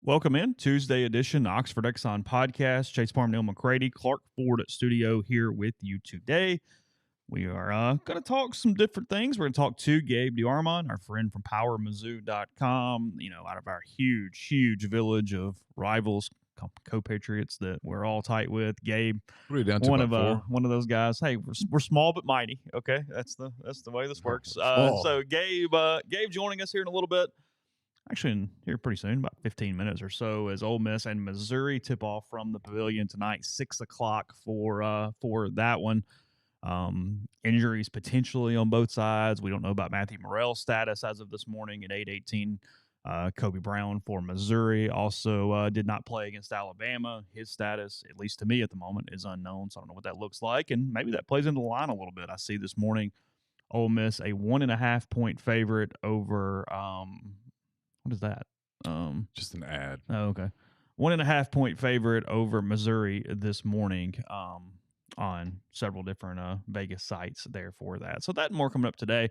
Welcome in Tuesday edition Oxford Exxon Podcast. Chase Parham, Neal, McCready, Clark Ford Studio here with you today. We are going to talk some different things. We're going to talk to Gabe DeArmond, our friend from PowerMizzou.com, out of our huge village of rivals, co-patriots that we're all tight with. Gabe, what are you down to, one about of those guys. Hey, we're small but mighty. Okay, that's the way this works. So Gabe joining us here in a little bit. Actually, here pretty soon, about 15 minutes or so, as Ole Miss and Missouri tip off from the Pavilion tonight, 6 o'clock for that one. Injuries potentially on both sides. We don't know about Matthew Morrell's status as of this morning at 8:18. Kobe Brown for Missouri also did not play against Alabama. His status, at least to me at the moment, is unknown, so I don't know what that looks like, and maybe that plays into the line a little bit. I see this morning Ole Miss a 1.5-point favorite over what is that? just an ad. Oh, okay. 1.5-point favorite over Missouri this morning on several different Vegas sites there for that. So that and more coming up today.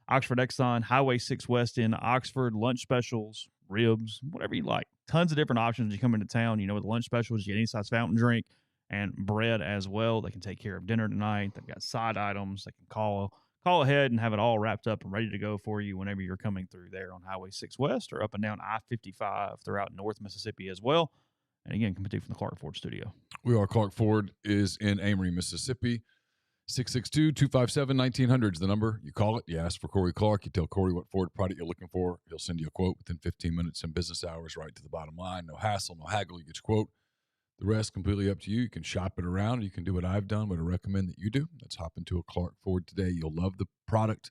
Oxford Exxon, Highway 6 West in Oxford, lunch specials, ribs, whatever you like. Tons of different options. You come into town, with lunch specials, you get any size fountain drink and bread as well. They can take care of dinner tonight. They've got side items. They can call ahead and have it all wrapped up and ready to go for you whenever you're coming through there on Highway 6 West or up and down I-55 throughout North Mississippi as well. And again, coming to you from the Clark Ford Studio. We are. Clark Ford is in Amory, Mississippi. 662-257-1900 is the number. You call it. You ask for Corey Clark. You tell Corey what Ford product you're looking for. He'll send you a quote within 15 minutes in business hours, right to the bottom line. No hassle, no haggle. You get your quote. The rest completely up to you. You can shop it around. You can do what I've done, what I recommend that you do. Let's hop into a Clark Ford today. You'll love the product.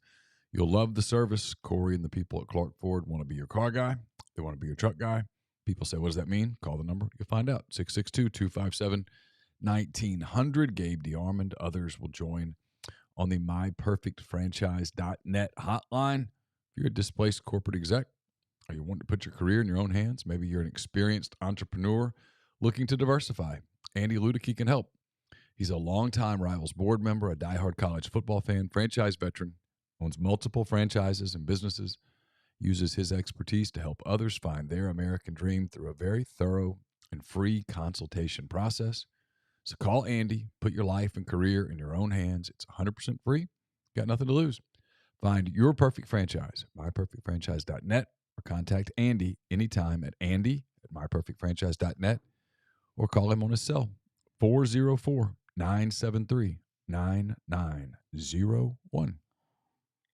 You'll love the service. Corey and the people at Clark Ford want to be your car guy. They want to be your truck guy. People say, what does that mean? Call the number. You'll find out. 662-257-1900. Gabe DeArmond. Others will join on the myperfectfranchise.net hotline. If you're a displaced corporate exec or you want to put your career in your own hands, maybe you're an experienced entrepreneur looking to diversify, Andy Ludicky can help. He's a longtime Rivals board member, a diehard college football fan, franchise veteran, owns multiple franchises and businesses, uses his expertise to help others find their American dream through a very thorough and free consultation process. So call Andy, put your life and career in your own hands. It's 100% free. Got nothing to lose. Find your perfect franchise, myperfectfranchise.net, or contact Andy anytime at andy@myperfectfranchise.net. Or call him on his cell, 404-973-9901.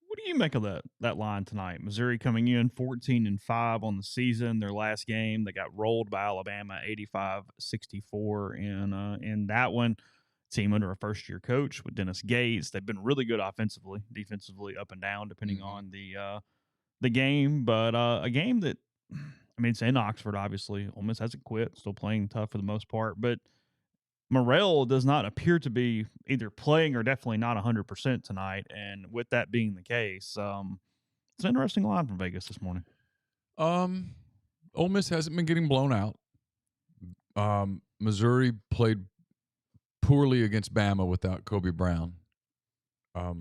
What do you make of that line tonight? Missouri coming in 14-5 on the season. Their last game, they got rolled by Alabama 85-64 in that one. Team under a first-year coach with Dennis Gates. They've been really good offensively, defensively, up and down, depending on the game. But a game that, it's in Oxford, obviously. Ole Miss hasn't quit, still playing tough for the most part. But Morrell does not appear to be either playing or definitely not 100% tonight. And with that being the case, it's an interesting line from Vegas this morning. Ole Miss hasn't been getting blown out. Missouri played poorly against Bama without Kobe Brown. Not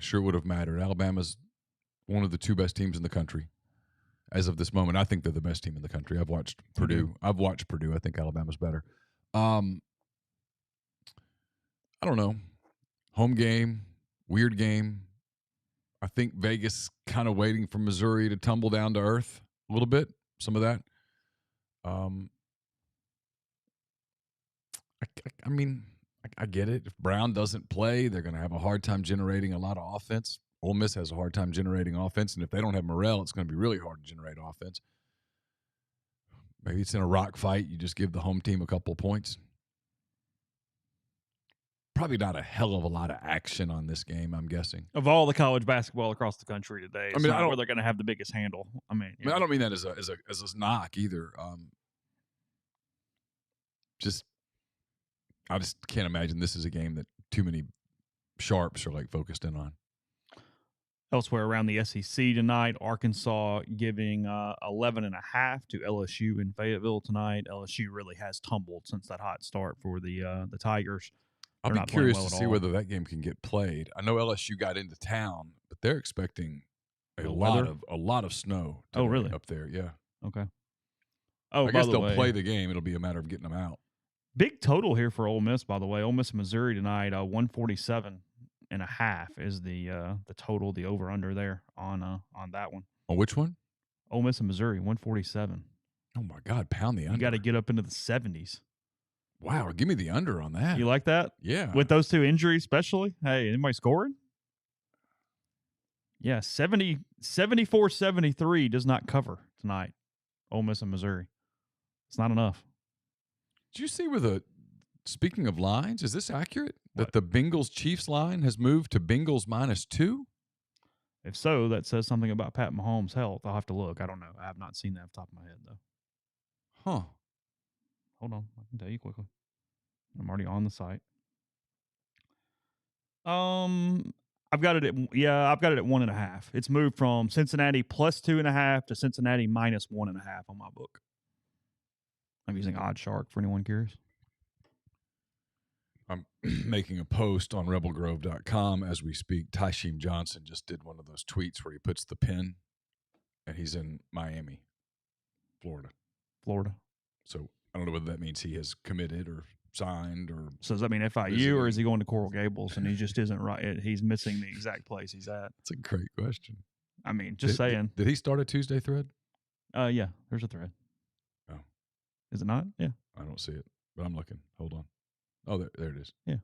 sure it would have mattered. Alabama's one of the two best teams in the country. As of this moment, I think they're the best team in the country. I've watched Purdue. I think Alabama's better. I don't know. Home game, weird game. I think Vegas kind of waiting for Missouri to tumble down to earth a little bit. Some of that. I get it. If Brown doesn't play, they're going to have a hard time generating a lot of offense. Ole Miss has a hard time generating offense, and if they don't have Morrell, it's going to be really hard to generate offense. Maybe it's in a rock fight. You just give the home team a couple of points. Probably not a hell of a lot of action on this game, I'm guessing. Of all the college basketball across the country today, it's not where they're going to have the biggest handle. I don't mean that as a knock either. I just can't imagine this is a game that too many sharps are focused in on. Elsewhere around the SEC tonight, Arkansas giving 11.5 to LSU in Fayetteville tonight. LSU really has tumbled since that hot start for the Tigers. I'll be curious to see whether that game can get played. I know LSU got into town, but they're expecting a lot of snow. Oh, really? Up there, yeah. Okay. Oh, I guess they'll way, play the game. It'll be a matter of getting them out. Big total here for Ole Miss, by the way. Ole Miss and Missouri tonight, 147.5 is the total, the over under there on that one. On which one? Ole Miss and Missouri, 147. Oh my God, pound the under. You got to get up into the 70s. Wow, give me the under on that. You like that? Yeah. With those two injuries, especially. Hey, anybody scoring? Yeah, 74-73 does not cover tonight. Ole Miss and Missouri. It's not enough. Did you see speaking of lines, is this accurate? What? That the Bengals-Chiefs line has moved to Bengals -2? If so, that says something about Pat Mahomes' health. I'll have to look. I don't know. I have not seen that off the top of my head, though. Huh. Hold on. I can tell you quickly. I'm already on the site. I've got it at 1.5. It's moved from Cincinnati +2.5 to Cincinnati -1.5 on my book. I'm using OddsShark for anyone curious. I'm making a post on rebelgrove.com as we speak. Tysheem Johnson just did one of those tweets where he puts the pin, and he's in Miami, Florida. So I don't know whether that means he has committed or signed or. So does that mean FIU or is he going to Coral Gables and he just isn't right? He's missing the exact place he's at. That's a great question. I mean, saying. Did he start a Tuesday thread? Yeah, there's a thread. Oh. Is it not? Yeah. I don't see it, but I'm looking. Hold on. Oh, there it is. Yeah.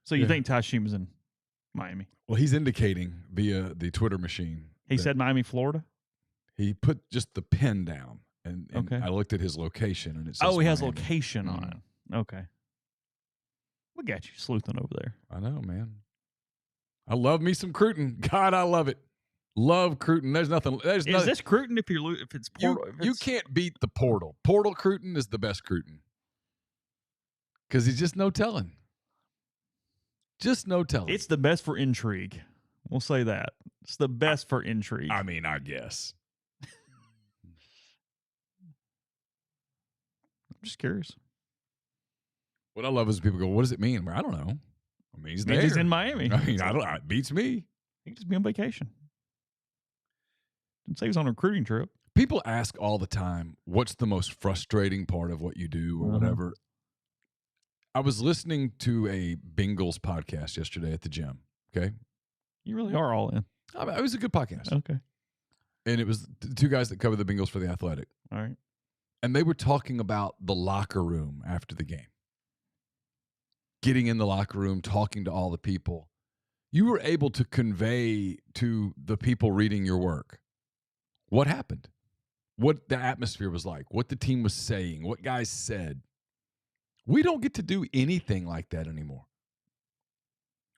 So you think Tysheem is in Miami? Well, he's indicating via the Twitter machine. He said Miami, Florida? He put just the pin down, and okay. I looked at his location, and it says he has Miami. location on it. Okay. Look at you sleuthing over there. I know, man. I love me some Cruton. God, I love it. Love Cruton. There's nothing. Is this Cruton if it's Portal? You can't beat the Portal. Portal Cruton is the best Cruton. Because he's just no telling. Just no telling. It's the best for intrigue. We'll say that. It's the best for intrigue. I mean, I guess. I'm just curious. What I love is people go, what does it mean? I don't know. I mean, he's there. He's in Miami. I mean, it beats me. He could just be on vacation. Didn't say he was on a recruiting trip. People ask all the time, what's the most frustrating part of what you do or whatever. I was listening to a Bengals podcast yesterday at the gym, okay? You really are all in. It was a good podcast. Okay. And it was the two guys that cover the Bengals for The Athletic. All right. And they were talking about the locker room after the game. Getting in the locker room, talking to all the people. You were able to convey to the people reading your work what happened, what the atmosphere was like, what the team was saying, what guys said. We don't get to do anything like that anymore.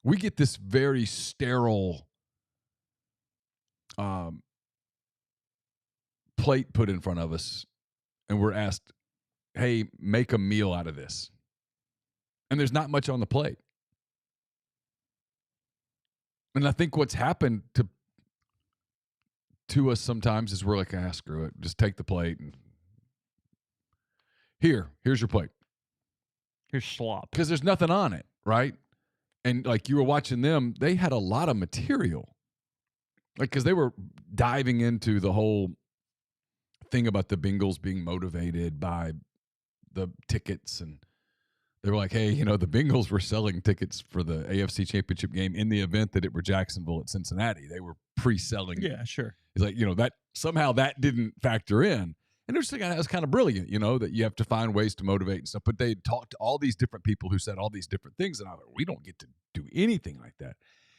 We get this very sterile plate put in front of us, and we're asked, hey, make a meal out of this. And there's not much on the plate. And I think what's happened to us sometimes is we're like, screw it. Just take the plate. And here's your plate. Here's slop. Because there's nothing on it, right? And like you were watching them, they had a lot of material. Like, because they were diving into the whole thing about the Bengals being motivated by the tickets. And they were like, hey, the Bengals were selling tickets for the AFC Championship game in the event that it were Jacksonville at Cincinnati. They were pre-selling. Yeah, sure. It's like, that somehow that didn't factor in. And it was kind of brilliant, that you have to find ways to motivate and stuff. But they talked to all these different people who said all these different things. And I was like, we don't get to do anything like that.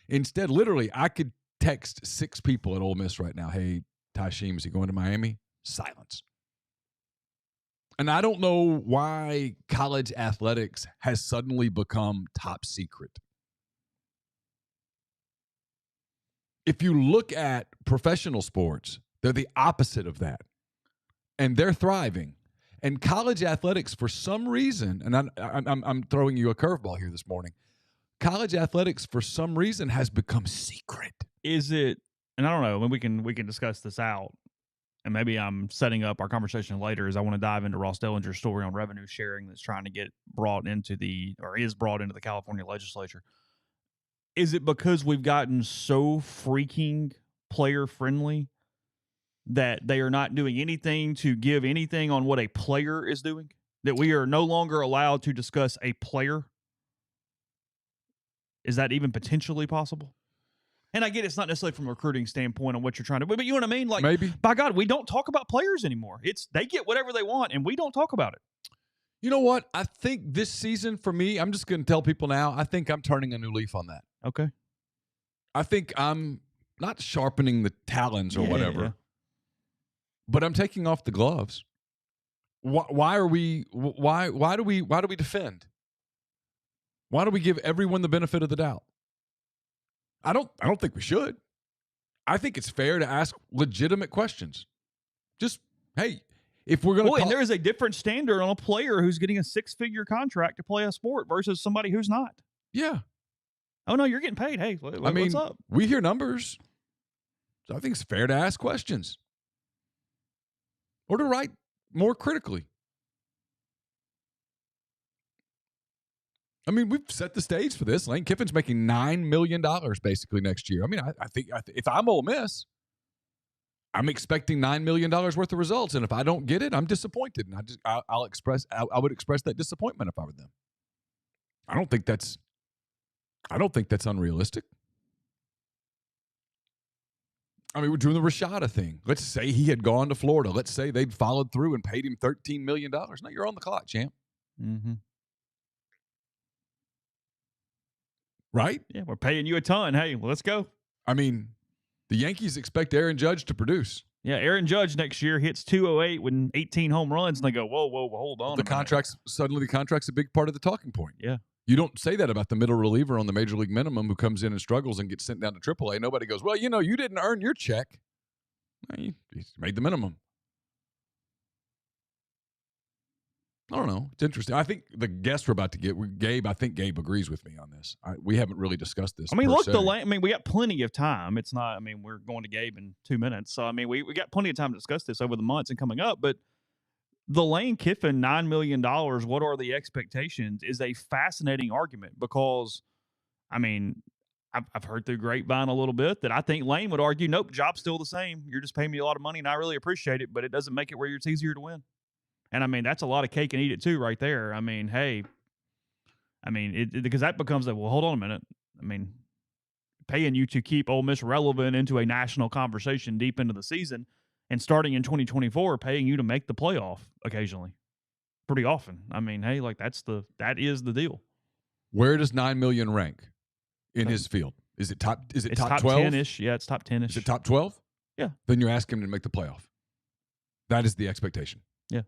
Instead, literally, I could text 6 people at Ole Miss right now. Hey, Tysheem, is he going to Miami? Silence. And I don't know why college athletics has suddenly become top secret. If you look at professional sports, they're the opposite of that. And they're thriving. And college athletics, for some reason, and I'm throwing you a curveball here this morning, college athletics, for some reason, has become secret. Is it, and I don't know, we can discuss this out, and maybe I'm setting up our conversation later, is I want to dive into Ross Dellinger's story on revenue sharing that's trying to get brought into the California legislature. Is it because we've gotten so freaking player-friendly that they are not doing anything to give anything on what a player is doing, that we are no longer allowed to discuss a player? Is that even potentially possible? And I get it's not necessarily from a recruiting standpoint on what you're trying to, but you know what I mean? Like, maybe. By God, we don't talk about players anymore. They get whatever they want, and we don't talk about it. You know what? I think this season for me, I'm just going to tell people now, I think I'm turning a new leaf on that. Okay. I think I'm not sharpening the talons or whatever, but I'm taking off the gloves. Why do we defend? Why do we give everyone the benefit of the doubt? I don't think we should. I think it's fair to ask legitimate questions. Just, hey, if we're going to and there is a different standard on a player who's getting a 6-figure contract to play a sport versus somebody who's not. Yeah. Oh, no, you're getting paid. Hey, what's up? We hear numbers. So I think it's fair to ask questions. Or to write more critically. I mean, we've set the stage for this. Lane Kiffin's making $9 million basically next year. I mean, I think if I'm Ole Miss, I'm expecting $9 million worth of results. And if I don't get it, I'm disappointed. And I would express that disappointment if I were them. I don't think that's unrealistic. I mean, we're doing the Rashada thing. Let's say he had gone to Florida. Let's say they'd followed through and paid him $13 million. Now you're on the clock, champ. Mm-hmm. Right? Yeah, we're paying you a ton. Hey, let's go. I mean, the Yankees expect Aaron Judge to produce. Yeah, Aaron Judge next year hits 208 with 18 home runs, and they go, whoa, hold on. The contract's a big part of the talking point. Yeah. You don't say that about the middle reliever on the major league minimum who comes in and struggles and gets sent down to AAA. Nobody goes, well, you didn't earn your check. You made the minimum. I don't know. It's interesting. I think the guest we're about to get, Gabe, I think Gabe agrees with me on this. We haven't really discussed this. I mean, we got plenty of time. It's not, we're going to Gabe in 2 minutes. So, we got plenty of time to discuss this over the months and coming up. But the Lane Kiffin $9 million, what are the expectations, is a fascinating argument because, I've heard through grapevine a little bit that I think Lane would argue, nope, job's still the same. You're just paying me a lot of money, and I really appreciate it, but it doesn't make it where it's easier to win. And, that's a lot of cake and eat it, too, right there. Because that becomes well, hold on a minute. Paying you to keep Ole Miss relevant into a national conversation deep into the season and starting in 2024, paying you to make the playoff occasionally, pretty often. That is the deal. Where does $9 million rank in his field? Is it top 12? Top 10-ish. Yeah, it's top 10-ish. Is it top 12? Yeah. Then you ask him to make the playoff. That is the expectation. Yeah.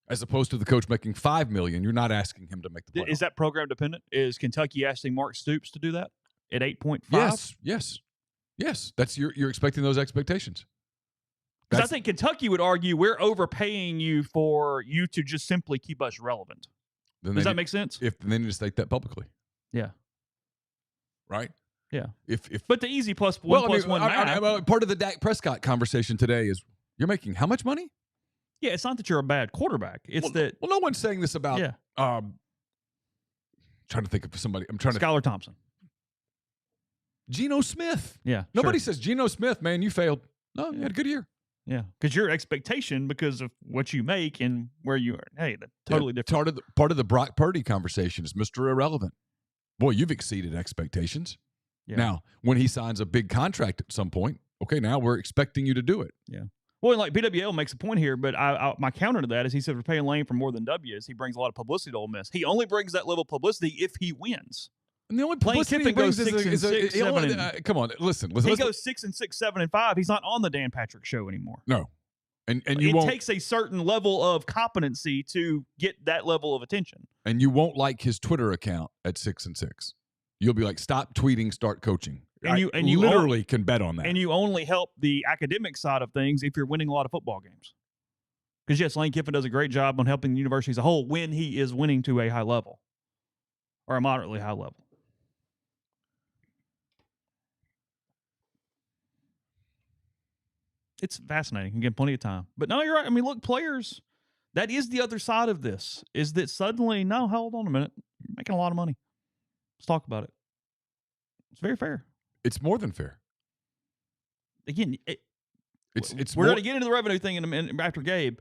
As opposed to the coach making $5 million, you're not asking him to make the playoff. Is that program dependent? Is Kentucky asking Mark Stoops to do that at 8.5? Yes. That's you're expecting those expectations. Because I think Kentucky would argue we're overpaying you for you to just simply keep us relevant. Does that make sense? Then they need to state that publicly. Yeah. Right? Yeah. But the easy plus one math. Part of the Dak Prescott conversation today is you're making how much money? Yeah, it's not that you're a bad quarterback. It's that. Well, no one's saying this about. Yeah. Trying to think of somebody. Skylar Thompson. Geno Smith. Yeah. Nobody says Geno Smith, man, you failed. No, you had a good year. Yeah, because your expectation, because of what you make and where you are, that's totally different. Part of the Brock Purdy conversation is Mr. Irrelevant. Boy, you've exceeded expectations. Yeah. Now, when he signs a big contract at some point, okay, now we're expecting you to do it. Yeah. Well, like BWL makes a point here, but my counter to that is he said we're paying Lane for more than W's. He brings a lot of publicity to Ole Miss. He only brings that level of publicity if he wins. And the only publicity he brings is come on, listen. He goes 6 and 6, 7 and 5. He's not on the Dan Patrick Show anymore. No, and it takes a certain level of competency to get that level of attention. And you won't like his Twitter account at 6 and 6. You'll be like, stop tweeting, start coaching. And you literally can bet on that. And you only help the academic side of things if you're winning a lot of football games. Because yes, Lane Kiffin does a great job on helping the university as a whole when he is winning to a high level or a moderately high level. It's fascinating. Again, plenty of time. But no, you're right. Look, players, that is the other side of this, is that suddenly, no, hold on a minute. You're making a lot of money. Let's talk about it. It's very fair. It's more than fair. Again, We're going to get into the revenue thing in a minute after Gabe.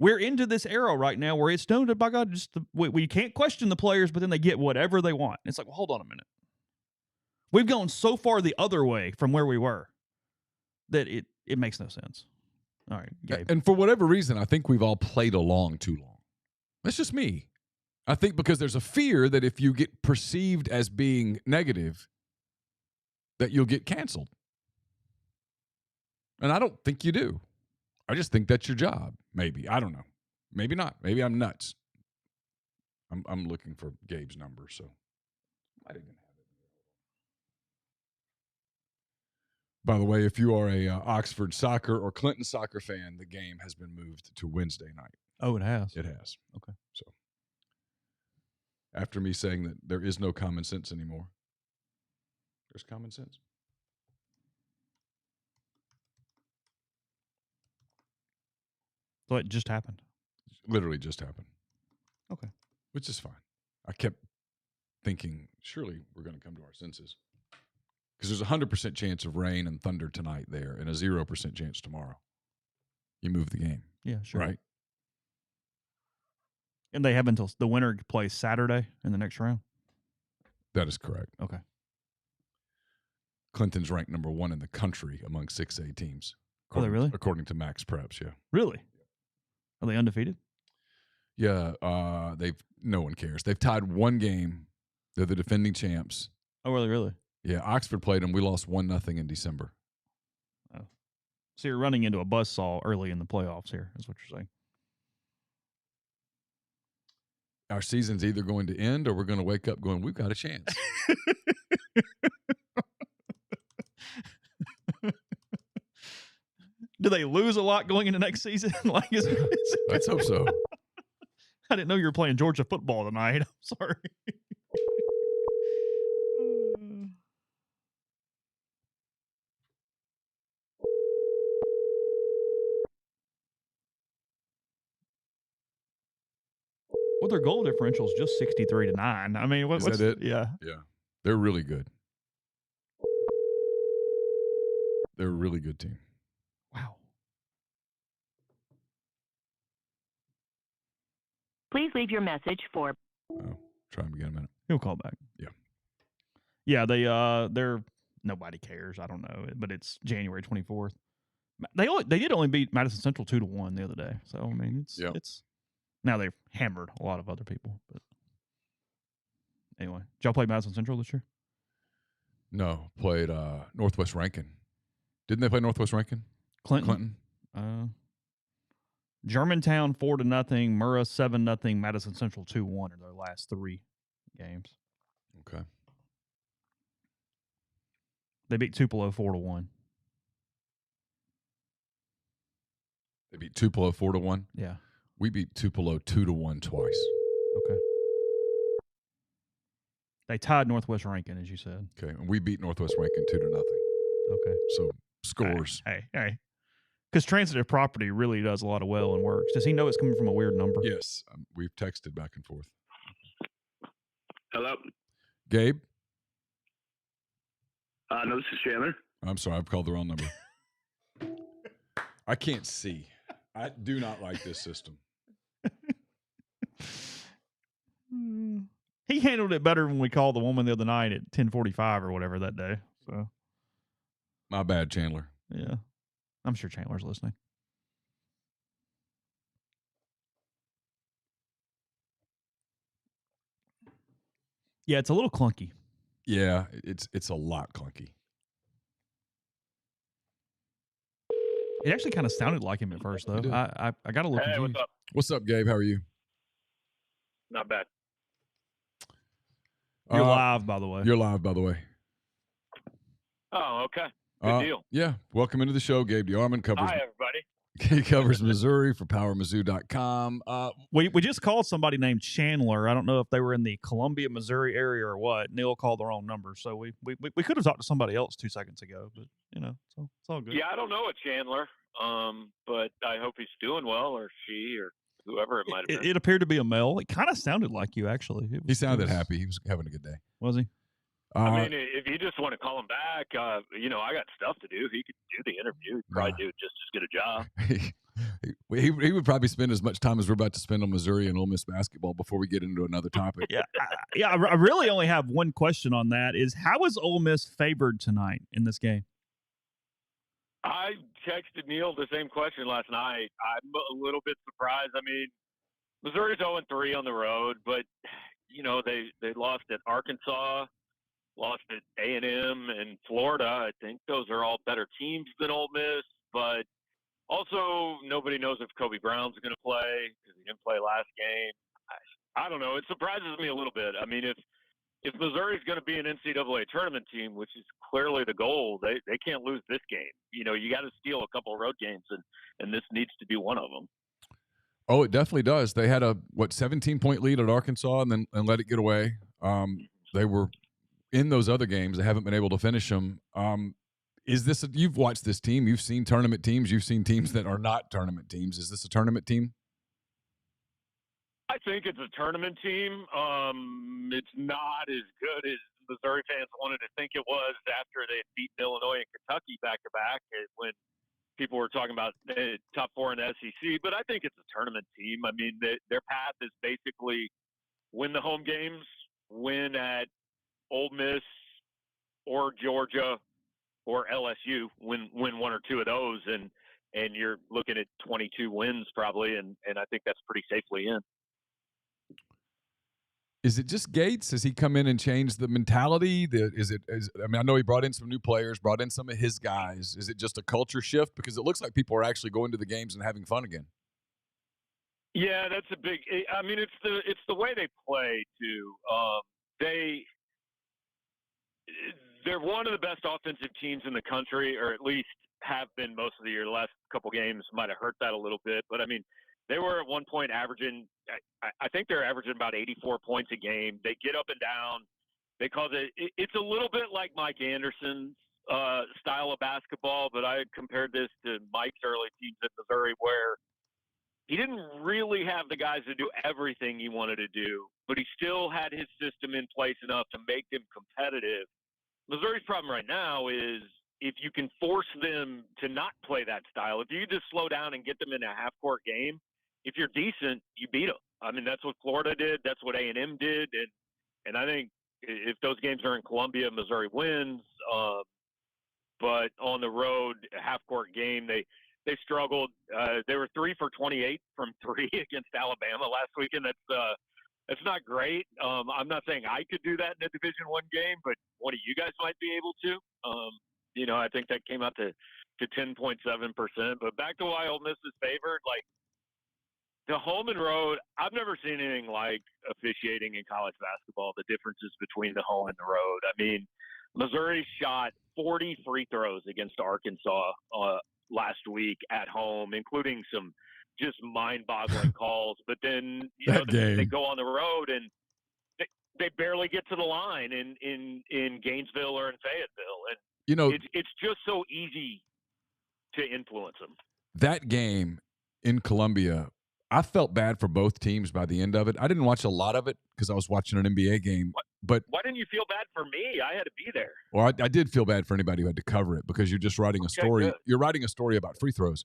We're into this era right now where it's known to, by God, we can't question the players, but then they get whatever they want. It's like, well, hold on a minute. We've gone so far the other way from where we were that it makes no sense. All right, Gabe. And for whatever reason, I think we've all played along too long. That's just me. I think because there's a fear that if you get perceived as being negative, that you'll get canceled. And I don't think you do. I just think that's your job. Maybe. I don't know. Maybe not. Maybe I'm nuts. I'm looking for Gabe's number, so I didn't have it. By the way, if you are a Oxford soccer or Clinton soccer fan, the game has been moved to Wednesday night. Oh, it has? It has. Okay. So after me saying that there is no common sense anymore, there's common sense. So it just happened? Literally just happened. Okay. Which is fine. I kept thinking, surely we're going to come to our senses. Because there's a 100% chance of rain and thunder tonight there and a 0% chance tomorrow. You move the game. Yeah, sure. Right? And they have until the winner plays Saturday in the next round? That is correct. Okay. Clinton's ranked number 1 in the country among 6A teams. Are they really? According to Max Preps, yeah. Really? Are they undefeated? Yeah, no one cares. They've tied one game. They're the defending champs. Oh, really? Yeah, Oxford played them. We lost 1-0 in December. Oh. So you're running into a buzzsaw early in the playoffs here, is what you're saying. Our season's either going to end or we're going to wake up going, we've got a chance. Do they lose a lot going into next season? Let's hope so. I didn't know you were playing Georgia football tonight. I'm sorry. Well, their goal differential is just 63-9. I mean, what's that it? Yeah. Yeah. They're really good. They're a really good team. Wow. Please leave your message for. Oh, try him again in a minute. He'll call back. Yeah. Yeah, they're nobody cares. I don't know, but it's January 24th. They did only beat Madison Central 2-1 the other day. So I mean, it's now they've hammered a lot of other people. But anyway, did y'all play Madison Central this year? No, played Northwest Rankin. Didn't they play Northwest Rankin? Clinton. Germantown 4-0, Murrah 7-0, Madison Central 2-1 are their last 3 games. Okay. They beat Tupelo 4-1. They beat Tupelo 4-1? Yeah. We beat Tupelo 2-1 twice. Okay. They tied Northwest Rankin, as you said. Okay. And we beat Northwest Rankin 2-0. Okay. So scores. Hey. Because transitive property really does a lot of well and works. Does he know it's coming from a weird number? Yes. We've texted back and forth. Hello? Gabe? No, this is Chandler. I'm sorry. I've called the wrong number. I can't see. I do not like this system. He handled it better when we called the woman the other night at 10:45 or whatever that day. So, my bad, Chandler. Yeah. I'm sure Chandler's listening. Yeah, it's a little clunky. Yeah, it's a lot clunky. It actually kind of sounded like him at first, though. I got a little confused. What's up? What's up, Gabe? How are you? Not bad. You're live, by the way. You're live, by the way. Oh, okay. Good deal. Yeah. Welcome into the show, Gabe DeArmond. Hi, everybody. He covers Missouri for PowerMizzou.com. We just called somebody named Chandler. I don't know if they were in the Columbia, Missouri area or what. Neal called the wrong number, so we could have talked to somebody else 2 seconds ago, but so it's all good. Yeah, I don't know a Chandler, but I hope he's doing well, or she, or whoever it might have been. It appeared to be a male. It kind of sounded like you, actually. He sounded happy. He was having a good day. Was he? I mean, if you just want to call him back, I got stuff to do. He could do the interview. He'd probably do just as good a job. He would probably spend as much time as we're about to spend on Missouri and Ole Miss basketball before we get into another topic. I really only have one question on that: is how is Ole Miss favored tonight in this game? I texted Neal the same question last night. I'm a little bit surprised. I mean, Missouri's 0-3 on the road, but they lost at Arkansas, lost at A&M and Florida. I think those are all better teams than Ole Miss, but also nobody knows if Kobe Brown's going to play because he didn't play last game. I don't know. It surprises me a little bit. I mean, if Missouri's going to be an NCAA tournament team, which is clearly the goal, they can't lose this game. You got to steal a couple of road games, and this needs to be one of them. Oh, it definitely does. They had a 17-point lead at Arkansas and let it get away. They were in those other games. They haven't been able to finish them. You've watched this team. You've seen tournament teams. You've seen teams that are not tournament teams. Is this a tournament team? I think it's a tournament team. It's not as good as Missouri fans wanted to think it was after they had beaten Illinois and Kentucky back-to-back when people were talking about top 4 in the SEC. But I think it's a tournament team. I mean, their path is basically win the home games, win at Ole Miss or Georgia or LSU, win one or two of those, and you're looking at 22 wins probably, and I think that's pretty safely in. Is it just Gates? Has he come in and changed the mentality? I know he brought in some new players, brought in some of his guys. Is it just a culture shift? Because it looks like people are actually going to the games and having fun again. Yeah, that's a big. I mean, it's the way they play too. They're one of the best offensive teams in the country, or at least have been most of the year. The last couple games might have hurt that a little bit, but I mean, they were at one point averaging. I think they're averaging about 84 points a game. They get up and down. They cause it. It's a little bit like Mike Anderson's style of basketball, but I compared this to Mike's early teams at Missouri, where he didn't really have the guys to do everything he wanted to do, but he still had his system in place enough to make them competitive. Missouri's problem right now is if you can force them to not play that style, if you just slow down and get them in a half-court game, if you're decent, you beat them. I mean, that's what Florida did. That's what A&M did. And I think if those games are in Columbia, Missouri wins. But on the road, a half-court game, they struggled. They were 3 for 28 from 3 against Alabama last weekend. That's not great. I'm not saying I could do that in a Division I game, but one of you guys might be able to. I think that came out to 10.7%. But back to why Ole Miss is favored, like the home and road, I've never seen anything like officiating in college basketball, the differences between the home and the road. I mean, Missouri shot 40 free throws against Arkansas last week at home, including some just mind-boggling calls. But then they go on the road and they barely get to the line in Gainesville or in Fayetteville, and it's just so easy to influence them. That game in Columbia, I felt bad for both teams by the end of it. I didn't watch a lot of it because I was watching an NBA game. But why didn't you feel bad for me? I had to be there. Well, I did feel bad for anybody who had to cover it because you're just writing a story. Good. You're writing a story about free throws.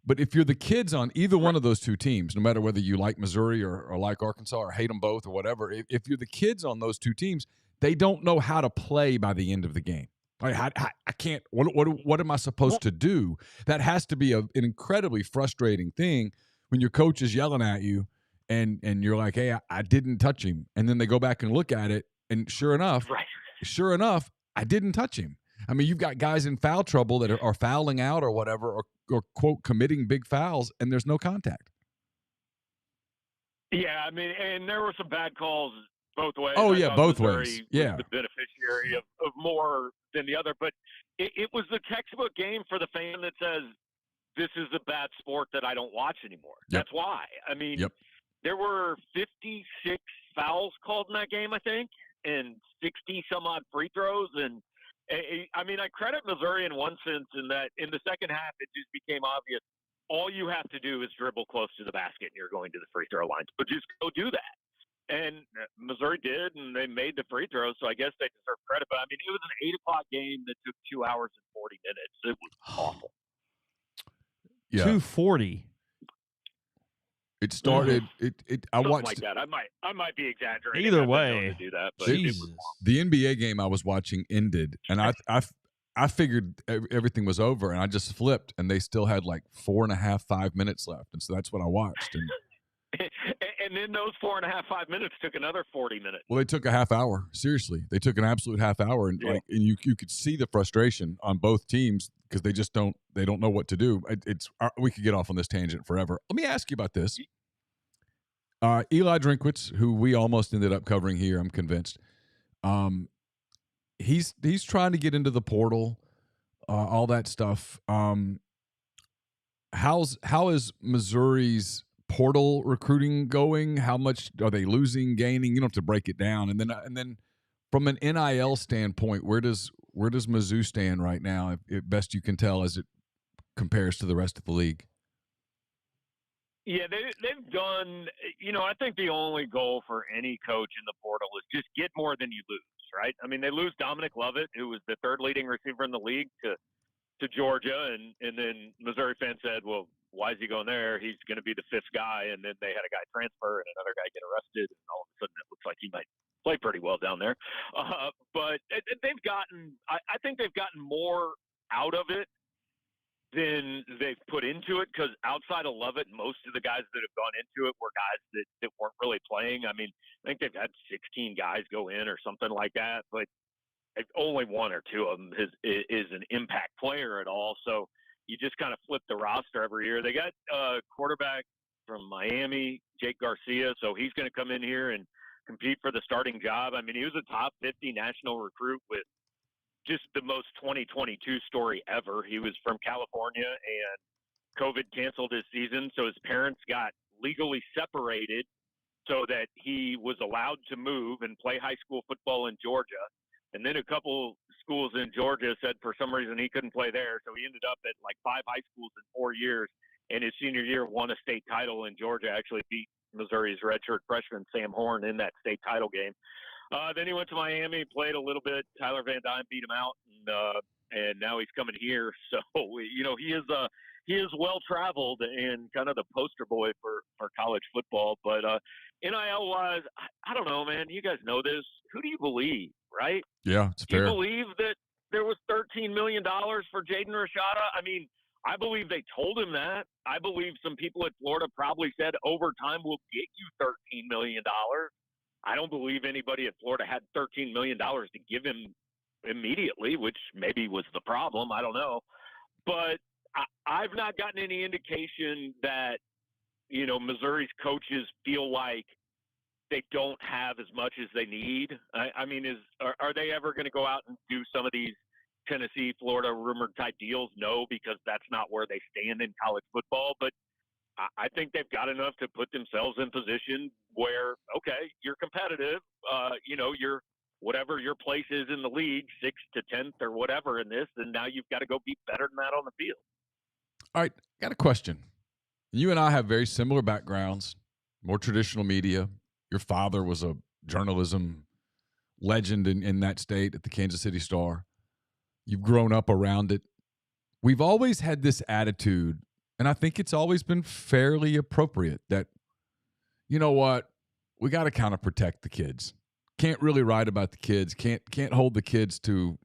But if you're the kids on either one of those two teams, no matter whether you like Missouri or like Arkansas or hate them both or whatever, if you're the kids on those two teams, they don't know how to play by the end of the game. Like, I can't. What am I supposed to do? That has to be an incredibly frustrating thing when your coach is yelling at you and you're like, hey, I didn't touch him. And then they go back and look at it. And sure enough, I didn't touch him. I mean, you've got guys in foul trouble that are fouling out or whatever, or quote, committing big fouls, and there's no contact. Yeah, I mean, and there were some bad calls both ways. Oh, yeah, both ways. Yeah. The beneficiary of more than the other. But it was the textbook game for the fan that says, this is a bad sport that I don't watch anymore. Yep. That's why. I mean, there were 56 fouls called in that game, I think, and 60-some-odd free throws. And, I mean, I credit Missouri in one sense in that in the second half it just became obvious all you have to do is dribble close to the basket and you're going to the free throw line. But just go do that. And Missouri did, and they made the free throws, so I guess they deserve credit. But, I mean, it was an 8 o'clock game that took 2 hours and 40 minutes. It was awful. Yeah. 240. It started. I Something watched like that. I might be exaggerating. Either I've been known way, to do that, but Jesus. it was long. the NBA game I was watching ended, and I figured everything was over, and I just flipped, and they still had like 4.5, 5 minutes left, and so that's what I watched. And And then those 4.5, 5 minutes took another 40 minutes. well, they took a half hour. Seriously, they took an absolute half hour, and Yeah. and you could see the frustration on both teams because they just don't know what to do. We could get off on this tangent forever. Let me ask you about this. Eli Drinkwitz, who we almost ended up covering here, I'm convinced. He's trying to get into the portal, all that stuff. How is Missouri's portal recruiting going? How much are they losing, gaining? You don't have to break it down. And then from an NIL standpoint, where does Mizzou stand right now, if best you can tell, as it compares to the rest of the league? Yeah, they've done, I think the only goal for any coach in the portal is just get more than you lose, right? I mean, they lose Dominic Lovett, who was the third leading receiver in the league, to Georgia, and then Missouri fans said, well, why is he going there? He's going to be the fifth guy, and then they had a guy transfer and another guy get arrested, and all of a sudden it looks like he might play pretty well down there. But they've gotten – I think they've gotten more out of it than they've put into it, because outside of Lovett, most of the guys that have gone into it were guys that weren't really playing. I mean, I think they've had 16 guys go in or something like that, but only one or two of them is an impact player at all. So you just kind of flip the roster every year. They got a quarterback from Miami, Jake Garcia, so he's going to come in here and compete for the starting job. I mean, he was a top 50 national recruit with just the most 2022 story ever. He was from California, and COVID canceled his season, so his parents got legally separated so that he was allowed to move and play high school football in Georgia. And then a couple schools in Georgia said for some reason he couldn't play there, so he ended up at like 5 high schools in 4 years, and his senior year won a state title in Georgia, actually beat Missouri's redshirt freshman Sam Horn in that state title game. Then he went to Miami, played a little bit. Tyler Van Dyne beat him out, and now he's coming here. So he is well traveled and kind of the poster boy for college football. But NIL wise, I don't know, man. You guys know this. Who do you believe, right? Yeah, it's fair. Do you believe that there was $13 million for Jaden Rashada? I mean, I believe they told him that. I believe some people at Florida probably said overtime will get you $13 million. I don't believe anybody at Florida had $13 million to give him immediately, which maybe was the problem. I don't know. But I've not gotten any indication that, Missouri's coaches feel like they don't have as much as they need. I mean, are they ever going to go out and do some of these Tennessee, Florida rumored type deals? No, because that's not where they stand in college football. But I think they've got enough to put themselves in position where, okay, you're competitive, you're whatever your place is in the league, 6th to 10th or whatever in this, and now you've got to go be better than that on the field. All right, got a question. You and I have very similar backgrounds, more traditional media. Your father was a journalism legend in that state at the Kansas City Star. You've grown up around it. We've always had this attitude, and I think it's always been fairly appropriate, that, you know what, we got to kind of protect the kids. Can't really write about the kids. Can't hold the kids to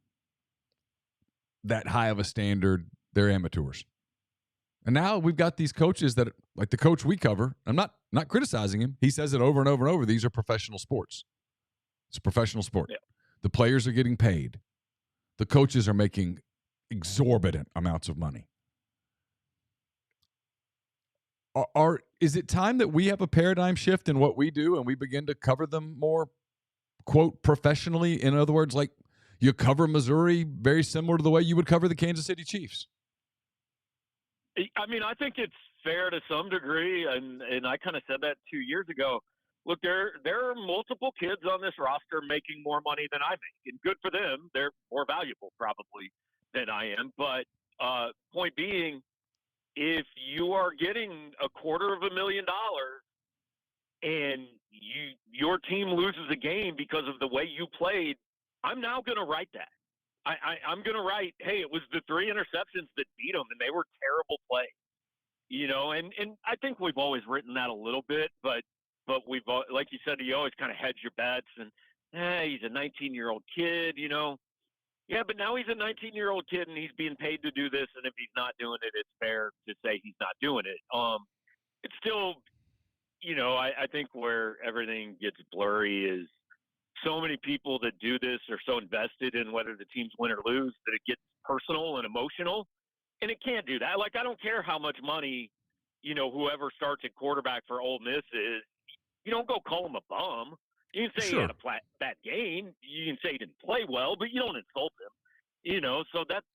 that high of a standard. They're amateurs. And now we've got these coaches that, like the coach we cover, I'm not criticizing him. He says it over and over and over. These are professional sports. It's a professional sport. Yeah. The players are getting paid. The coaches are making exorbitant amounts of money. Is it time that we have a paradigm shift in what we do and we begin to cover them more, quote, professionally? In other words, like you cover Missouri very similar to the way you would cover the Kansas City Chiefs. I mean, I think it's fair to some degree, and I kind of said that 2 years ago. Look, there are multiple kids on this roster making more money than I make, and good for them. They're more valuable probably than I am. But point being, if you are getting $250,000 and your team loses a game because of the way you played, I'm now going to write that. I'm going to write, hey, it was the 3 interceptions that beat them, and they were terrible plays. And I think we've always written that a little bit, but we've, like you said, you always kind of hedge your bets, and he's a 19-year-old kid, Yeah, but now he's a 19-year-old kid, and he's being paid to do this, and if he's not doing it, it's fair to say he's not doing it. It's still, I think where everything gets blurry is so many people that do this are so invested in whether the teams win or lose that it gets personal and emotional, and it can't do that. Like, I don't care how much money, whoever starts at quarterback for Ole Miss is. You don't go call him a bum. You can say he had a bad game. You can say he didn't play well, but you don't insult him. So that's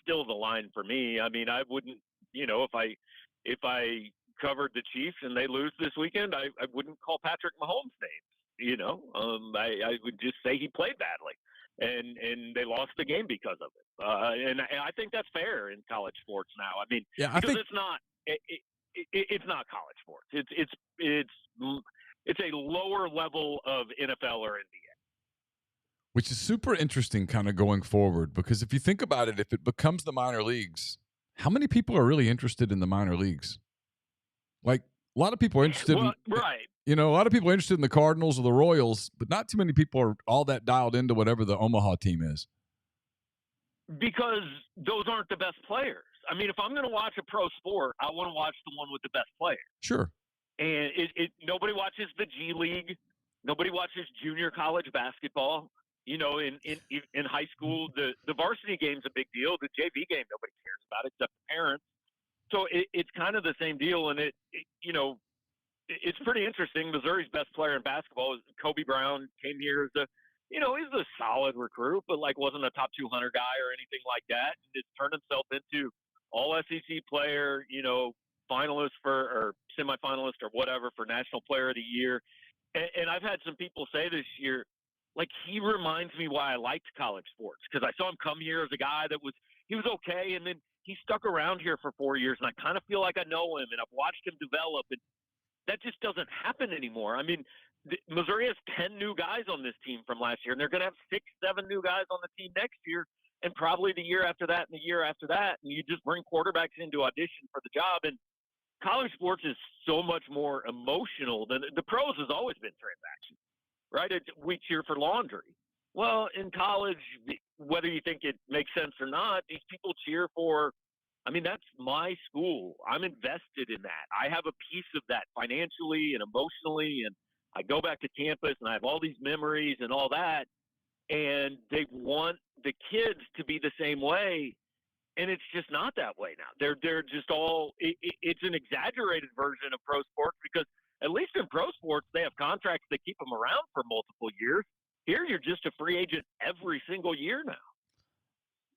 still the line for me. I mean, I wouldn't, if I covered the Chiefs and they lose this weekend, I wouldn't call Patrick Mahomes names. I would just say he played badly, and they lost the game because of it. And I think that's fair in college sports now. I mean, because it's not. It's not college sports. It's a lower level of NFL or NBA. Which is super interesting kind of going forward, because if you think about it, if it becomes the minor leagues, how many people are really interested in the minor leagues? Like, a lot of people are interested right. A lot of people are interested in the Cardinals or the Royals, but not too many people are all that dialed into whatever the Omaha team is. Because those aren't the best players. I mean, if I'm going to watch a pro sport, I want to watch the one with the best players. Sure. And nobody watches the G League. Nobody watches junior college basketball. In high school, the varsity game's a big deal. The JV game, nobody cares about except the parents. So it's kind of the same deal. And it's pretty interesting. Missouri's best player in basketball is Kobe Brown. Came here as he's a solid recruit, but wasn't a top 200 guy or anything like that. And it's turned himself into all SEC player, finalist or semifinalist or whatever for National Player of the Year. And I've had some people say this year, he reminds me why I liked college sports, because I saw him come here as a guy he was okay, and then he stuck around here for 4 years, and I kind of feel like I know him, and I've watched him develop, and that just doesn't happen anymore. I mean, Missouri has 10 new guys on this team from last year, and they're going to have 6, 7 new guys on the team next year, and probably the year after that and the year after that. And you just bring quarterbacks in to audition for the job. And college sports is so much more emotional than the pros has always been transaction, right? We cheer for laundry. Well, in college, whether you think it makes sense or not, these people cheer for, that's my school. I'm invested in that. I have a piece of that financially and emotionally, and I go back to campus and I have all these memories and all that, and they want the kids to be the same way, and it's just not that way now. They're just all it's an exaggerated version of pro sports, because at least in pro sports they have contracts that keep them around for multiple years. Here you're just a free agent every single year now.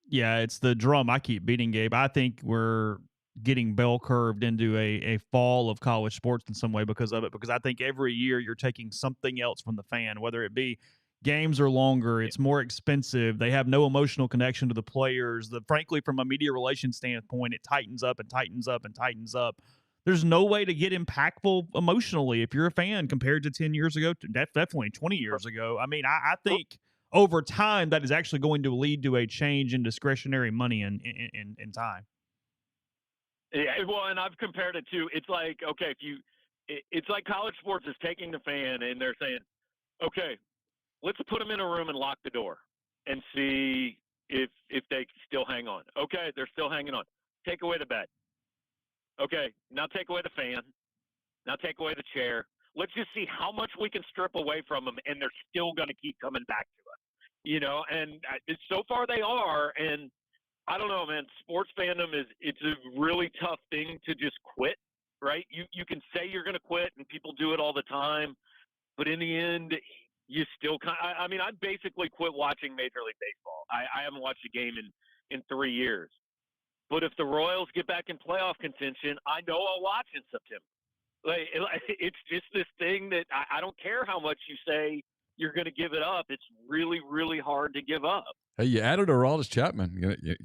Yeah, it's the drum I keep beating, Gabe. I think we're getting bell curved into a fall of college sports in some way because of it, because I think every year you're taking something else from the fan, whether it be games are longer, it's more expensive, they have no emotional connection to the players. Frankly, from a media relations standpoint, it tightens up and tightens up and tightens up. There's no way to get impactful emotionally if you're a fan compared to 10 years ago, definitely 20 years ago. I mean, I think over time that is actually going to lead to a change in discretionary money in time. Yeah, well, and I've compared it to, it's like, okay, it's like college sports is taking the fan and they're saying, okay, let's put them in a room and lock the door and see if they still hang on. Okay, they're still hanging on. Take away the bed. Okay, now take away the fan. Now take away the chair. Let's just see how much we can strip away from them, and they're still going to keep coming back to us. And so far they are, and I don't know, man. Sports fandom it's a really tough thing to just quit, right? You can say you're going to quit, and people do it all the time, but in the end, you still I basically quit watching Major League Baseball. I haven't watched a game in 3 years. But if the Royals get back in playoff contention, I know I'll watch in September. It's just this thing that I don't care how much you say you're going to give it up. It's really, really hard to give up. Hey, you added Aroldis Chapman. You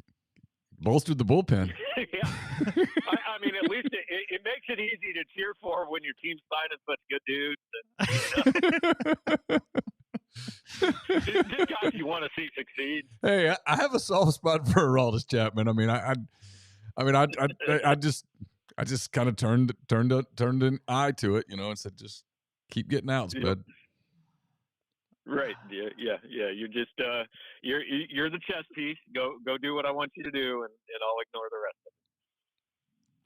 bolstered the bullpen. Yeah. I mean, at least it makes it easy to cheer for when your team's finding such good dudes. And, just guys you want to see succeed. Hey, I have a soft spot for Aroldis Chapman. I mean, I just kind of turned an eye to it, and said, just keep getting outs, bud. Right. Yeah. You're just you're the chess piece. Go do what I want you to do, and I'll ignore the rest of it.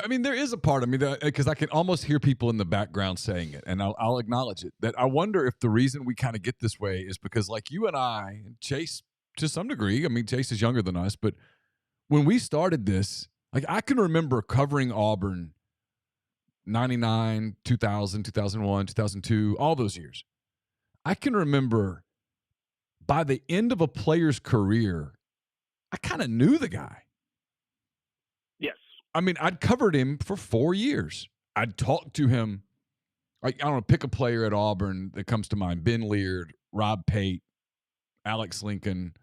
I mean, there is a part of me that, because I can almost hear people in the background saying it, and I'll acknowledge it, that I wonder if the reason we kind of get this way is because, like you and I, and Chase to some degree, I mean, Chase is younger than us, but when we started this, like I can remember covering Auburn 99, 2000, 2001, 2002, all those years. I can remember by the end of a player's career, I kind of knew the guy. Yes. I mean, I'd covered him for 4 years. I'd talked to him. Like, I don't know, pick a player at Auburn that comes to mind. Ben Leard, Rob Pate, Alex Lincoln,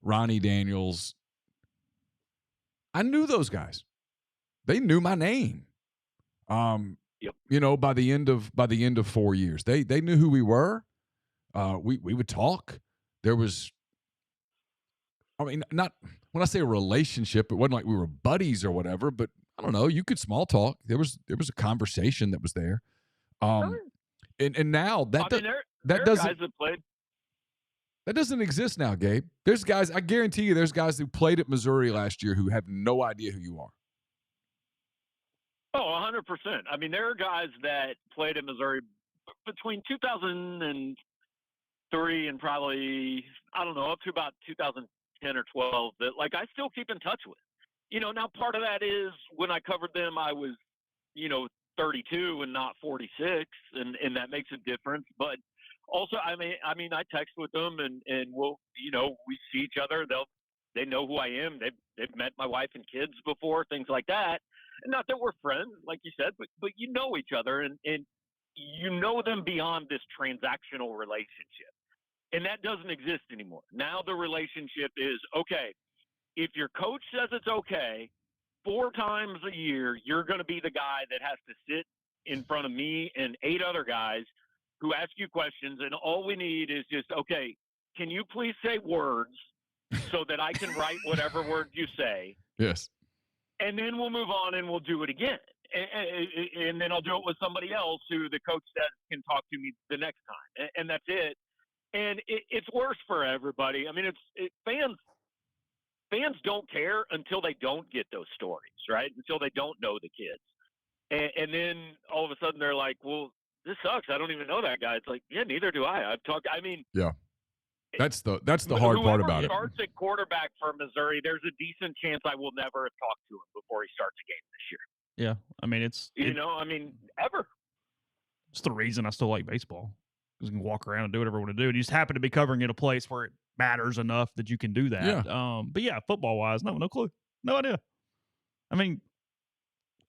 Ronnie Daniels. I knew those guys. They knew my name. Yep. By the end of 4 years, they knew who we were. We would talk. There was, I mean, not when I say a relationship, it wasn't like we were buddies or whatever, but I don't know, you could small talk. There was a conversation that was there. And now that doesn't, that doesn't exist now, Gabe. There's guys, I guarantee you there's guys who played at Missouri last year who have no idea who you are. Oh, 100%. I mean, there are guys that played at Missouri between 2003 and probably, I don't know, up to about 2010 or 12 that, like, I still keep in touch with. Now part of that is when I covered them, I was, 32 and not 46, and that makes a difference. But also, I mean, I text with them and we'll, we see each other. They know who I am. They've met my wife and kids before, things like that. And not that we're friends, like you said, but you know each other and you know them beyond this transactional relationship. And that doesn't exist anymore. Now the relationship is, okay, if your coach says it's okay, 4 times a year, you're going to be the guy that has to sit in front of me and 8 other guys who ask you questions. And all we need is just, okay, can you please say words so that I can write whatever words you say? Yes. And then we'll move on and we'll do it again. And then I'll do it with somebody else who the coach says can talk to me the next time. And that's it. And it's worse for everybody. I mean, fans don't care until they don't get those stories, right? Until they don't know the kids. And then all of a sudden they're like, well, this sucks. I don't even know that guy. It's like, yeah, neither do I. Yeah. That's the hard part about it. Whoever starts at quarterback for Missouri, there's a decent chance I will never have talked to him before he starts a game this year. Yeah. I mean, ever. It's the reason I still like baseball. Because you can walk around and do whatever you want to do. And you just happen to be covering at a place where it matters enough that you can do that. Yeah. But yeah, football-wise, no clue. No idea. I mean,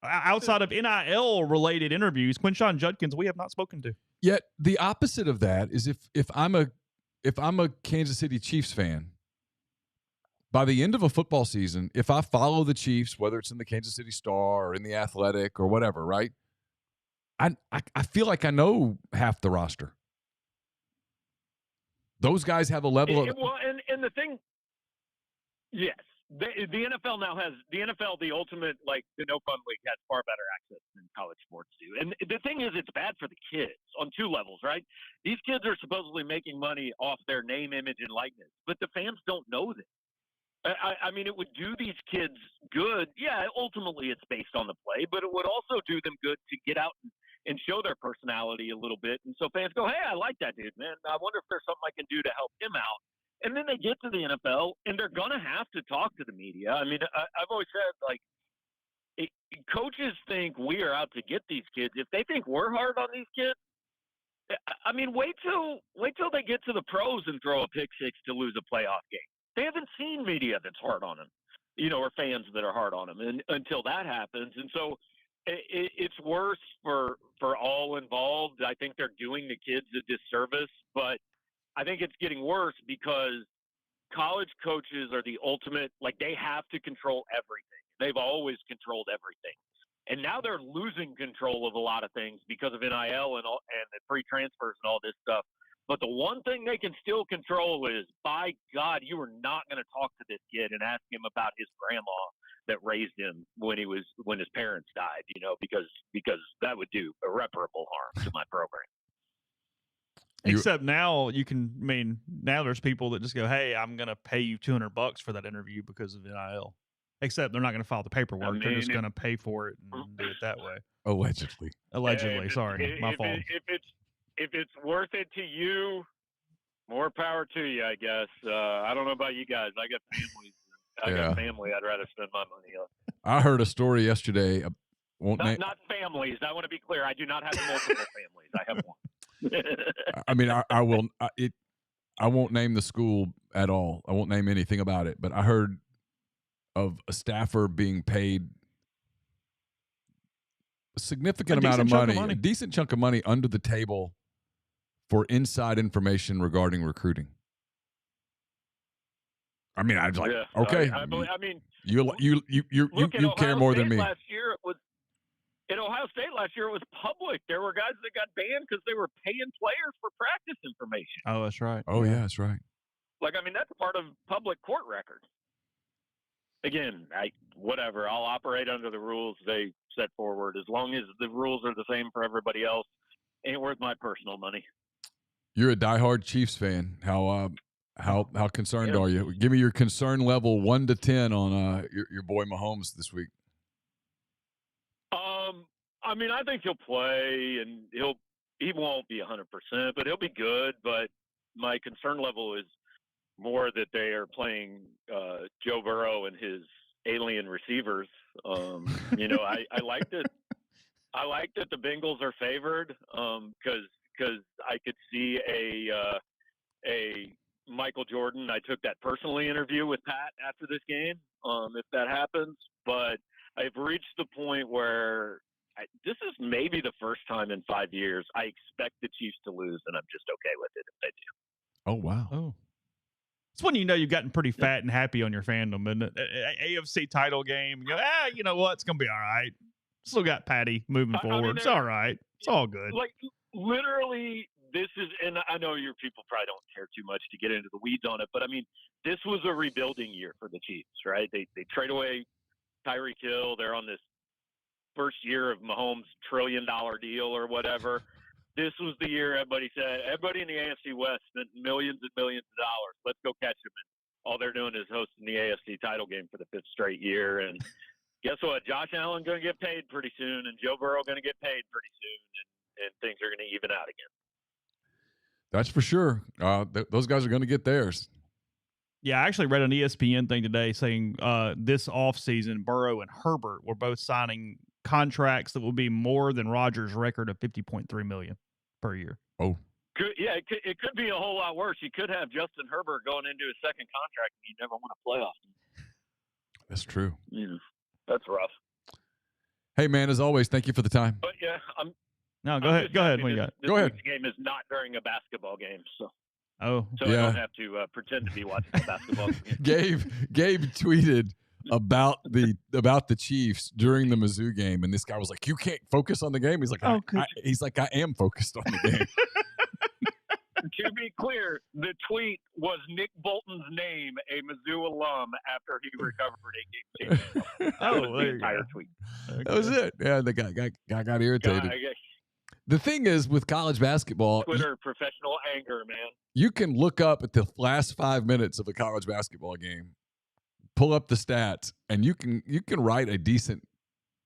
outside of NIL-related interviews, Quinshon Judkins, we have not spoken to. Yet the opposite of that is if I'm a Kansas City Chiefs fan, by the end of a football season, if I follow the Chiefs, whether it's in the Kansas City Star or in the Athletic or whatever, right? I feel like I know half the roster. Those guys have a level of and the thing, yes, the NFL now has the ultimate, like, the no fun league has far better access than college sports do. And the thing is, it's bad for the kids on 2 levels, right? These kids are supposedly making money off their name, image, and likeness, but the fans don't know this. I mean, it would do these kids good. Yeah, ultimately it's based on the play, but it would also do them good to get out and show their personality a little bit. And so fans go, hey, I like that dude, man. I wonder if there's something I can do to help him out. And then they get to the NFL, and they're going to have to talk to the media. I mean, I've always said, like, coaches think we are out to get these kids. If they think we're hard on these kids, I mean, wait till they get to the pros and throw a pick 6 to lose a playoff game. They haven't seen media that's hard on them, or fans that are hard on them, and until that happens. And so it's worse for all involved. I think they're doing the kids a disservice, but I think it's getting worse because college coaches are the ultimate, like they have to control everything. They've always controlled everything. And now they're losing control of a lot of things because of NIL and the free transfers and all this stuff. But the one thing they can still control is, by God, you are not going to talk to this kid and ask him about his grandma that raised him when his parents died, because that would do irreparable harm to my program. Except now now there's people that just go, hey, I'm going to pay you $200 for that interview because of NIL. Except they're not going to file the paperwork. They're just going to pay for it and do it that way. Allegedly. Sorry, my fault. If it's worth it to you, more power to you, I guess. I don't know about you guys. I got families. Got family I'd rather spend my money on. I heard a story yesterday. Not families. I want to be clear. I do not have multiple families. I have one. I mean, I won't name the school at all. I won't name anything about it. But I heard of a staffer being paid a significant amount of money, a decent chunk of money under the table for inside information regarding recruiting. I mean, I was like, okay. I mean, you care more than me. Last year it was in Ohio State. Last year it was public. There were guys that got banned because they were paying players for practice information. Oh, that's right. Oh, yeah, that's right. That's part of public court record. Again, whatever. I'll operate under the rules they set forward. As long as the rules are the same for everybody else, ain't worth my personal money. You're a diehard Chiefs fan. How concerned are you? Give me your concern level 1 to 10 on your boy Mahomes this week. I mean, I think he'll play, and he won't be 100%, but he'll be good. But my concern level is more that they are playing Joe Burrow and his alien receivers. I like that. I like that the Bengals are favored because I could see a Michael Jordan. I took that personally interview with Pat after this game. If that happens, but I've reached the point where this is maybe the first time in 5 years I expect the Chiefs to lose, and I'm just okay with it if they do. Oh wow! Oh. It's when you've gotten pretty fat and happy on your fandom, isn't it? AFC title game. You know what? It's going to be all right. Still got Patty moving forward. It's all right. It's all good. Like, literally, this is, and I know your people probably don't care too much to get into the weeds on it, but I mean, this was a rebuilding year for the Chiefs, right? They trade away Tyreek Hill. They're on this first year of Mahomes' $1 trillion deal or whatever. This was the year everybody in the AFC West spent millions and millions of dollars. Let's go catch them. And all they're doing is hosting the AFC title game for the 5th straight year. And guess what? Josh Allen going to get paid pretty soon, and Joe Burrow going to get paid pretty soon, and things are going to even out again. That's for sure. Those guys are going to get theirs. Yeah, I actually read an ESPN thing today saying this offseason, Burrow and Herbert were both signing contracts that will be more than Rodgers' record of $50.3 million per year. Oh, it could be a whole lot worse. You could have Justin Herbert going into his second contract and you never won a playoff game. That's true. Yeah, that's rough. Hey, man, as always, thank you for the time. But yeah, go ahead. Go ahead. What you got? This week's game is not during a basketball game, so. Oh, so yeah. I don't have to pretend to be watching a basketball game. Gabe tweeted about the Chiefs during the Mizzou game, and this guy was like, "You can't focus on the game." He's like, I am focused on the game." To be clear, the tweet was Nick Bolton's name, a Mizzou alum, after he recovered a game changer. That was the entire tweet. Okay. That was it. Yeah, the guy got irritated. The thing is, with college basketball, Twitter professional anger, man. You can look up at the last 5 minutes of a college basketball game, pull up the stats, and you can write a decent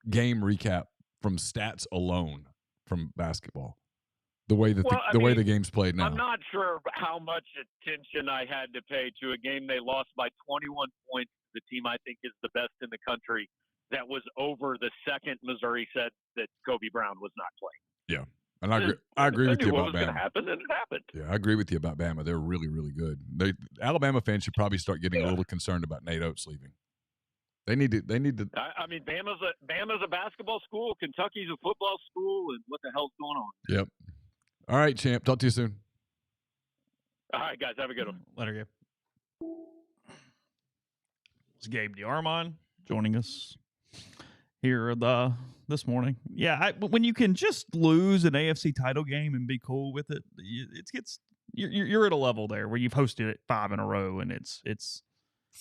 game recap from stats alone from basketball. The way the game's played now. I'm not sure how much attention I had to pay to a game they lost by 21 points. The team I think is the best in the country. That was over the second Missouri said that Kobe Brown was not playing. Yeah, and I agree with you about Bama. What was going to happen, and it happened. Yeah, I agree with you about Bama. They're really, really good. Alabama fans should probably start getting a little concerned about Nate Oates leaving. They need to. I mean, Bama's a basketball school. Kentucky's a football school, and what the hell's going on? Yep. All right, champ. Talk to you soon. All right, guys. Have a good one. Later, Gabe. It's Gabe DeArmond joining us here this morning. Yeah, when you can just lose an AFC title game and be cool with it, you're at a level there where you've hosted it 5 in a row, and it's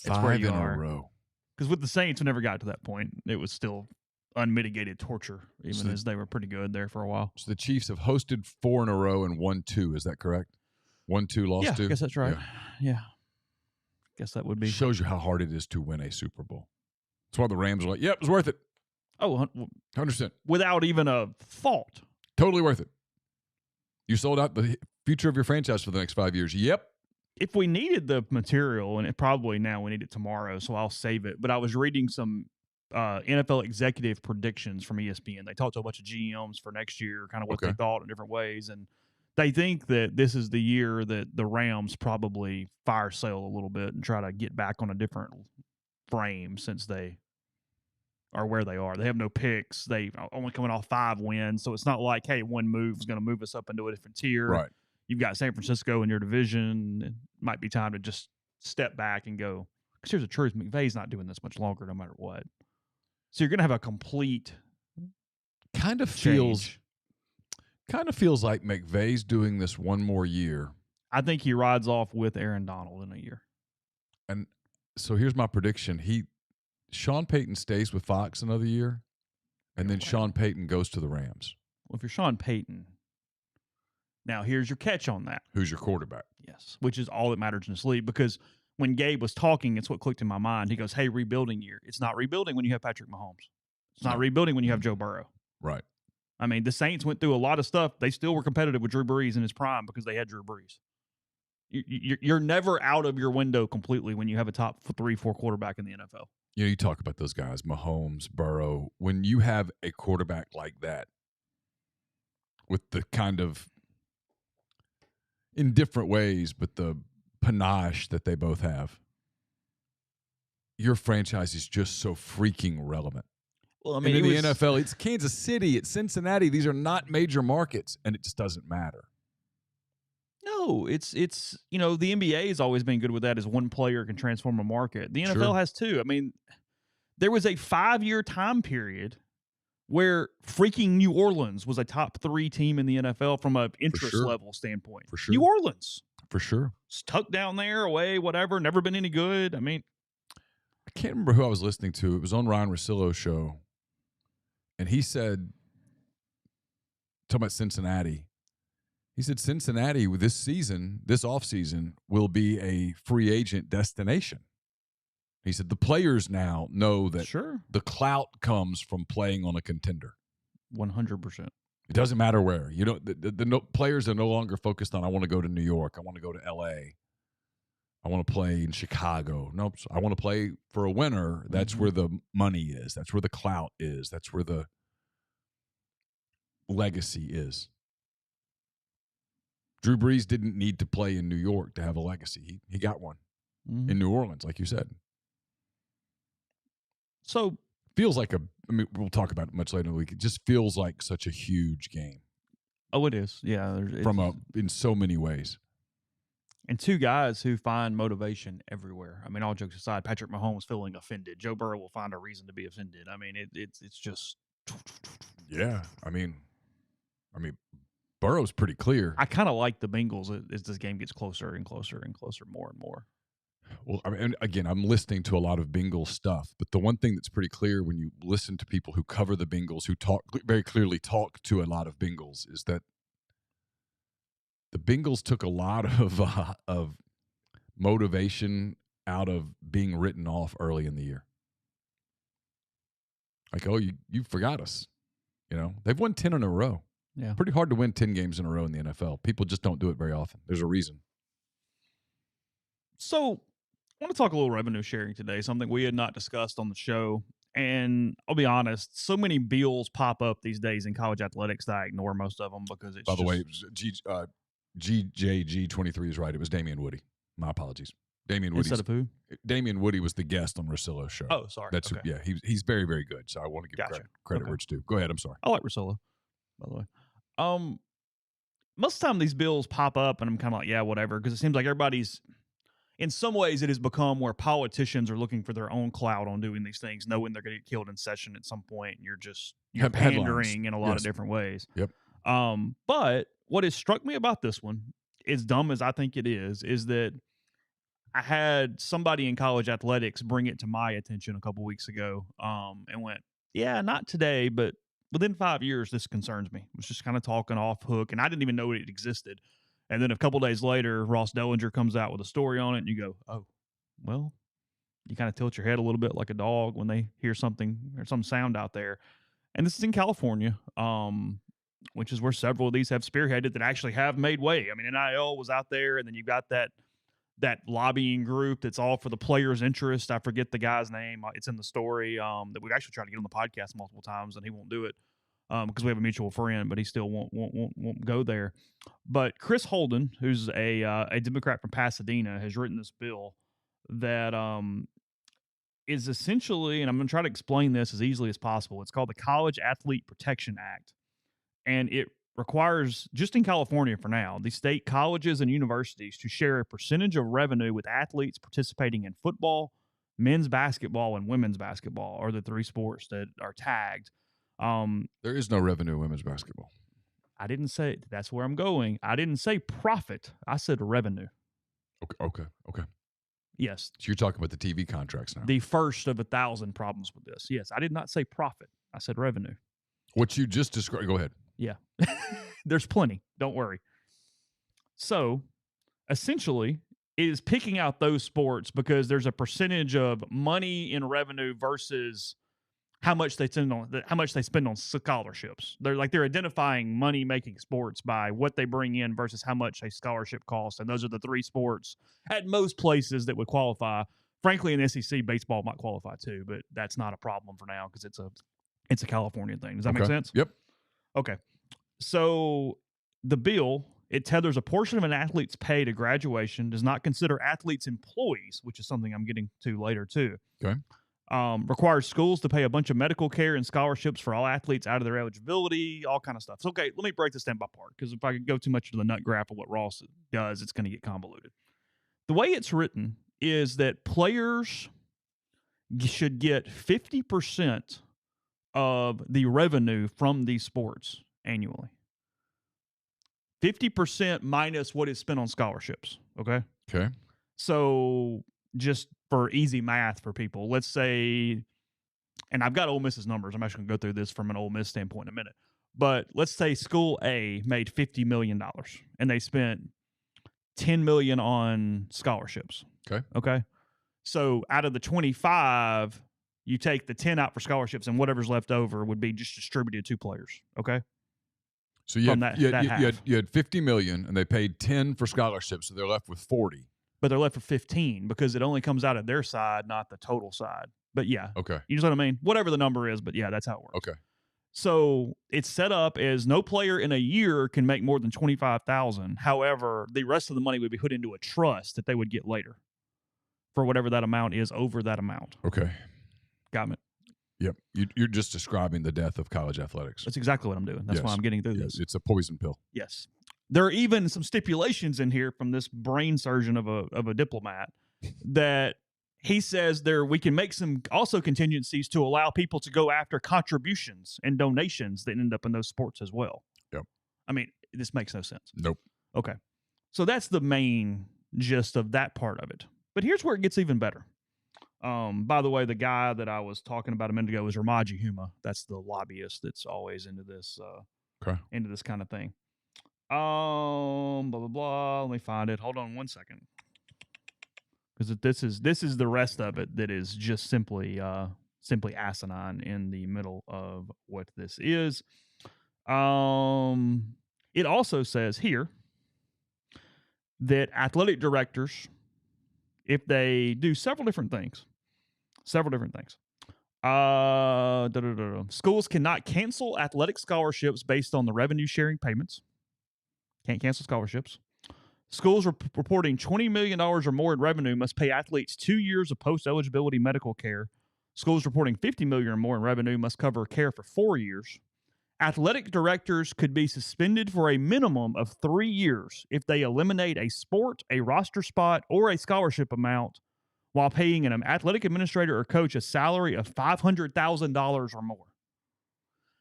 where you are. 5 in a row. Because with the Saints, we never got to that point. It was still unmitigated torture, even as they were pretty good there for a while. So the Chiefs have hosted 4 in a row and won 2. Is that correct? 1-2, lost 2? I guess that's right. Yeah. Guess that would be. Shows you how hard it is to win a Super Bowl. That's why the Rams are like, yep, it was worth it. Oh, 100%. Without even a thought. Totally worth it. You sold out the future of your franchise for the next 5 years. Yep. If we needed the material, and probably now we need it tomorrow, so I'll save it. But I was reading some NFL executive predictions from ESPN. They talked to a bunch of GMs for next year, kind of what they thought in different ways. And they think that this is the year that the Rams probably fire sale a little bit and try to get back on a different frame since they are where they are. They have no picks. They only coming off 5 wins. So it's not like, hey, one move is going to move us up into a different tier. Right. You've got San Francisco in your division. It might be time to just step back and go. Because here's the truth. McVay's not doing this much longer no matter what. So you're going to have a complete Kind of feels like McVay's doing this one more year. I think he rides off with Aaron Donald in a year. And so here's my prediction. Sean Payton stays with Fox another year, and then Sean Payton goes to the Rams. Well, if you're Sean Payton, now here's your catch on that. Who's your quarterback? Yes, which is all that matters in this league, because when Gabe was talking, it's what clicked in my mind. He goes, hey, rebuilding year. It's not rebuilding when you have Patrick Mahomes. It's not rebuilding when you have Joe Burrow. Right. I mean, the Saints went through a lot of stuff. They still were competitive with Drew Brees in his prime because they had Drew Brees. You're never out of your window completely when you have a top 3-4 quarterback in the NFL. You know, you talk about those guys, Mahomes, Burrow. When you have a quarterback like that with the kind of, in different ways, but the panache that they both have, your franchise is just so freaking relevant. Well, I mean, in the NFL, it's Kansas City, it's Cincinnati. These are not major markets, and it just doesn't matter. No, it's the NBA has always been good with that, as one player can transform a market. The NFL has too. I mean, there was a 5-year time period where freaking New Orleans was a top 3 team in the NFL from an interest level standpoint. For sure. New Orleans. For sure. Stuck down there, away, whatever, never been any good. I mean, I can't remember who I was listening to. It was on Ryan Russillo's show. And he said, talking about Cincinnati, he said Cincinnati this offseason, will be a free agent destination. He said the players now know that the clout comes from playing on a contender. 100%. It doesn't matter where. You know, the players are no longer focused on, I want to go to New York. I want to go to L.A. I want to play in Chicago. Nope. I want to play for a winner. That's where the money is. That's where the clout is. That's where the legacy is. Drew Brees didn't need to play in New York to have a legacy. He got one in New Orleans, like you said. So feels like we'll talk about it much later in the week. It just feels like such a huge game. Oh, it is. Yeah. In so many ways. And 2 guys who find motivation everywhere. I mean, all jokes aside, Patrick Mahomes feeling offended. Joe Burrow will find a reason to be offended. I mean, it's just. Yeah. I mean, Burrow's pretty clear. I kind of like the Bengals as this game gets closer and closer and closer, more and more. Well, I mean, again, I'm listening to a lot of Bengals stuff, but the one thing that's pretty clear when you listen to people who cover the Bengals, who very clearly talk to a lot of Bengals, is that the Bengals took a lot of motivation out of being written off early in the year. Like, oh, you forgot us. You know, they've won 10 in a row. Yeah. Pretty hard to win 10 games in a row in the NFL. People just don't do it very often. There's a reason. So I want to talk a little revenue sharing today, something we had not discussed on the show. And I'll be honest, so many bills pop up these days in college athletics that I ignore most of them because it's By the way, it was GJG23 is right. It was Damian Woody. My apologies. Damian Woody. Instead of who? Damian Woody was the guest on Russillo's show. Oh, sorry. That's okay. Yeah, he's very, very good. So I want to give credit where it's due. Go ahead. I'm sorry. I like Russillo, by the way. Most of the time these bills pop up and I'm kind of like, yeah, whatever, because it seems like everybody's in some ways it has become where politicians are looking for their own clout on doing these things, knowing they're going to get killed in session at some point, and you're pandering in a lot of different ways. Yep. But what has struck me about this one, as dumb as I think it is that I had somebody in college athletics bring it to my attention a couple weeks ago, and went, yeah, not today, but within 5 years, this concerns me. I was just kind of talking off hook, and I didn't even know it existed. And then a couple days later, Ross Dellinger comes out with a story on it, and you go, oh, well, you kind of tilt your head a little bit like a dog when they hear something or some sound out there. And this is in California, which is where several of these have spearheaded that actually have made way. I mean, NIL was out there, and then you've got that lobbying group that's all for the players' interest. I forget the guy's name. It's in the story that we've actually tried to get on the podcast multiple times, and he won't do it because we have a mutual friend, but he still won't go there. But Chris Holden, who's a Democrat from Pasadena, has written this bill that is essentially, and I'm going to try to explain this as easily as possible. It's called the College Athlete Protection Act, and it requires, just in California for now, the state colleges and universities to share a percentage of revenue with athletes participating in football, men's basketball, and women's basketball are the three sports that are tagged. There is no revenue in women's basketball. I didn't say, that's where I'm going. I didn't say profit. I said revenue. Okay. Yes. So you're talking about the TV contracts now. The first of 1,000 problems with this. Yes, I did not say profit. I said revenue. What you just described, go ahead. Yeah. There's plenty. Don't worry. So, essentially, it is picking out those sports because there's a percentage of money in revenue versus how much they spend on scholarships. They're identifying money-making sports by what they bring in versus how much a scholarship costs, and those are the three sports at most places that would qualify. Frankly, in SEC, baseball might qualify too, but that's not a problem for now because it's a California thing. Does that make sense? Yep. Okay. So the bill, it tethers a portion of an athlete's pay to graduation, does not consider athletes employees, which is something I'm getting to later too. Okay. Requires schools to pay a bunch of medical care and scholarships for all athletes out of their eligibility, all kind of stuff. So, okay, let me break this down by part, because if I could go too much to the nut graph of what Ross does, it's going to get convoluted. The way it's written is that players should get 50% of the revenue from these sports annually. 50% minus what is spent on scholarships, okay? Okay. So just for easy math for people, let's say, and I've got Ole Miss's numbers. I'm actually going to go through this from an Ole Miss standpoint in a minute. But let's say School A made $50 million, and they spent $10 million on scholarships. Okay. So out of the 25, you take the 10 out for scholarships, and whatever's left over would be just distributed to players. Okay. So you had 50 million, and they paid 10 for scholarships, so they're left with 40. But they're left with 15 because it only comes out of their side, not the total side. But yeah. Okay. You know what I mean? Whatever the number is, but yeah, that's how it works. Okay. So it's set up as no player in a year can make more than $25,000. However, the rest of the money would be put into a trust that they would get later for whatever that amount is over that amount. Okay. Got it. Yep. You're just describing the death of college athletics. That's exactly what I'm doing. That's why I'm getting through this. It's a poison pill. Yes. There are even some stipulations in here from this brain surgeon of a diplomat that he says we can make some also contingencies to allow people to go after contributions and donations that end up in those sports as well. Yep. I mean, this makes no sense. Nope. Okay. So that's the main gist of that part of it. But here's where it gets even better. By the way, the guy that I was talking about a minute ago is Ramaji Huma. That's the lobbyist that's always into this into this kind of thing. Blah blah blah. Let me find it. Hold on one second, because this is the rest of it that is just simply asinine in the middle of what this is. It also says here that athletic directors, if they do several different things, schools cannot cancel athletic scholarships based on the revenue sharing payments. Can't cancel scholarships. Schools reporting $20 million or more in revenue must pay athletes 2 years of post-eligibility medical care. Schools reporting $50 million or more in revenue must cover care for 4 years. Athletic directors could be suspended for a minimum of 3 years if they eliminate a sport, a roster spot, or a scholarship amount while paying an athletic administrator or coach a salary of $500,000 or more.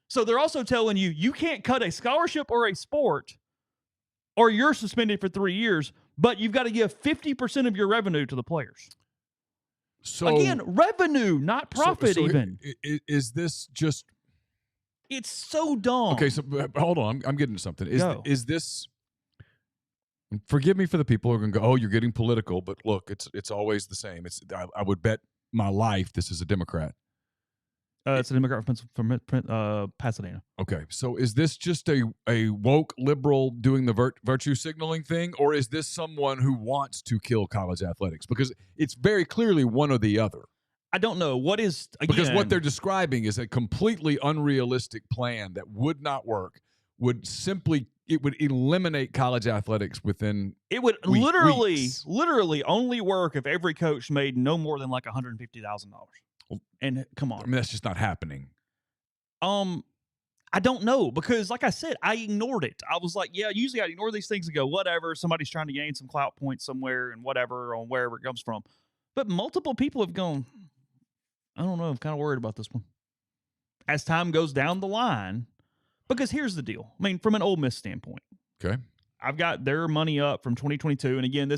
So they're also telling you, you can't cut a scholarship or a sport or you're suspended for 3 years, but you've got to give 50% of your revenue to the players. So again, revenue, not profit even. Is this just... It's so dumb. Okay, so hold on. I'm getting to something. Is this... Forgive me for the people who are going to go, oh, you're getting political, but look, it's always the same. I would bet my life this is a Democrat. It's a Democrat from Pasadena. Okay, so is this just a woke liberal doing the virtue signaling thing, or is this someone who wants to kill college athletics? Because it's very clearly one or the other. I don't know. What is... Again, because what they're describing is a completely unrealistic plan that would not work, it would eliminate college athletics within It would weeks. literally only work if every coach made no more than like $150,000. And come on. I mean, that's just not happening. I don't know, because like I said, I ignored it. I was like, yeah, usually I ignore these things and go, whatever, somebody's trying to gain some clout points somewhere and whatever, on wherever it comes from. But multiple people have gone, I don't know, I'm kind of worried about this one. As time goes down the line, because here's the deal. I mean, from an Ole Miss standpoint. Okay. I've got their money up from 2022. And again,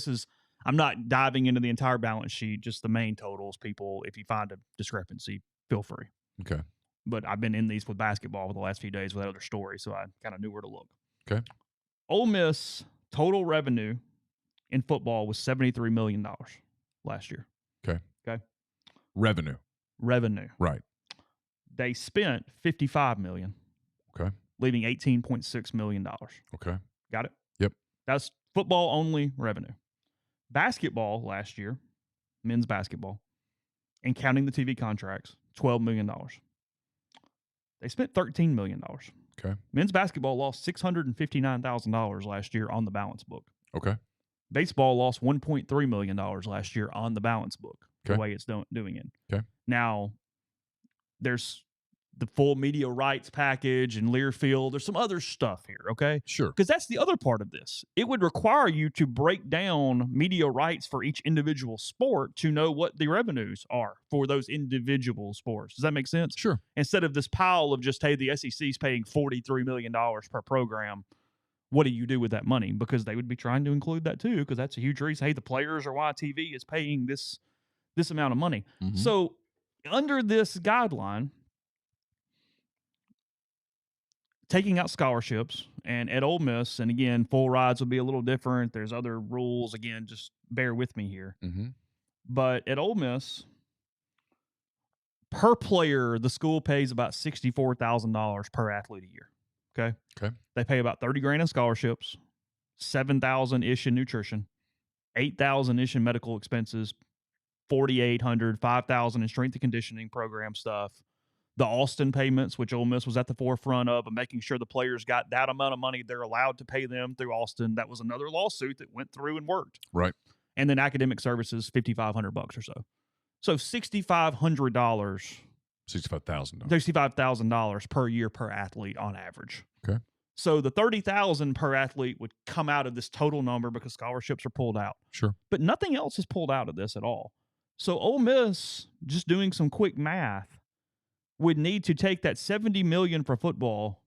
I'm not diving into the entire balance sheet, just the main totals. People, if you find a discrepancy, feel free. Okay. But I've been in these with basketball for the last few days with other stories, so I kind of knew where to look. Okay. Ole Miss total revenue in football was $73 million last year. Okay. Okay. Revenue. Right. They spent $55 million. Okay. Leaving $18.6 million. Okay. Got it? Yep. That's football only revenue. Basketball last year, men's basketball, and counting the TV contracts, $12 million. They spent $13 million. Okay. Men's basketball lost $659,000 last year on the balance book. Okay. Baseball lost $1.3 million last year on the balance book, the way it's doing it. Okay. Now, there's the full media rights package and Learfield. There's some other stuff here, okay? Sure. Because that's the other part of this. It would require you to break down media rights for each individual sport to know what the revenues are for those individual sports. Does that make sense? Sure. Instead of this pile of just, hey, the SEC's paying $43 million per program, what do you do with that money? Because they would be trying to include that too, because that's a huge reason. Hey, the players are why TV is paying this amount of money. Mm-hmm. So under this guideline, taking out scholarships, and at Ole Miss, and again, full rides will be a little different. There's other rules. Again, just bear with me here. Mm-hmm. But at Ole Miss, per player, the school pays about $64,000 per athlete a year. Okay. Okay. They pay about $30,000 in scholarships, $7,000-ish in nutrition, $8,000-ish in medical expenses, $4,800, $5,000 in strength and conditioning program stuff. The Austin payments, which Ole Miss was at the forefront of making sure the players got that amount of money they're allowed to pay them through Austin. That was another lawsuit that went through and worked. Right. And then academic services, $5,500 or so. So $6,500. $65,000 per year per athlete on average. Okay. So the $30,000 per athlete would come out of this total number because scholarships are pulled out. Sure. But nothing else is pulled out of this at all. So Ole Miss, just doing some quick math, would need to take that $70 million for football,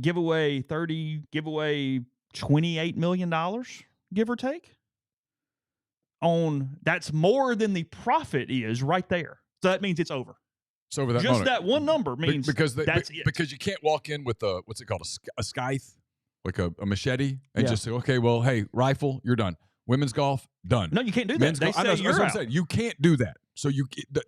give away $28 million, give or take. That's more than the profit is right there. So that means it's over. It's over that. Just that one number means that's it. Because you can't walk in with what's it called, a scythe, like a machete, and just say, okay, well, hey, rifle, you're done. Women's golf, done. No, you can't do that. That's what I'm saying. You can't do that. So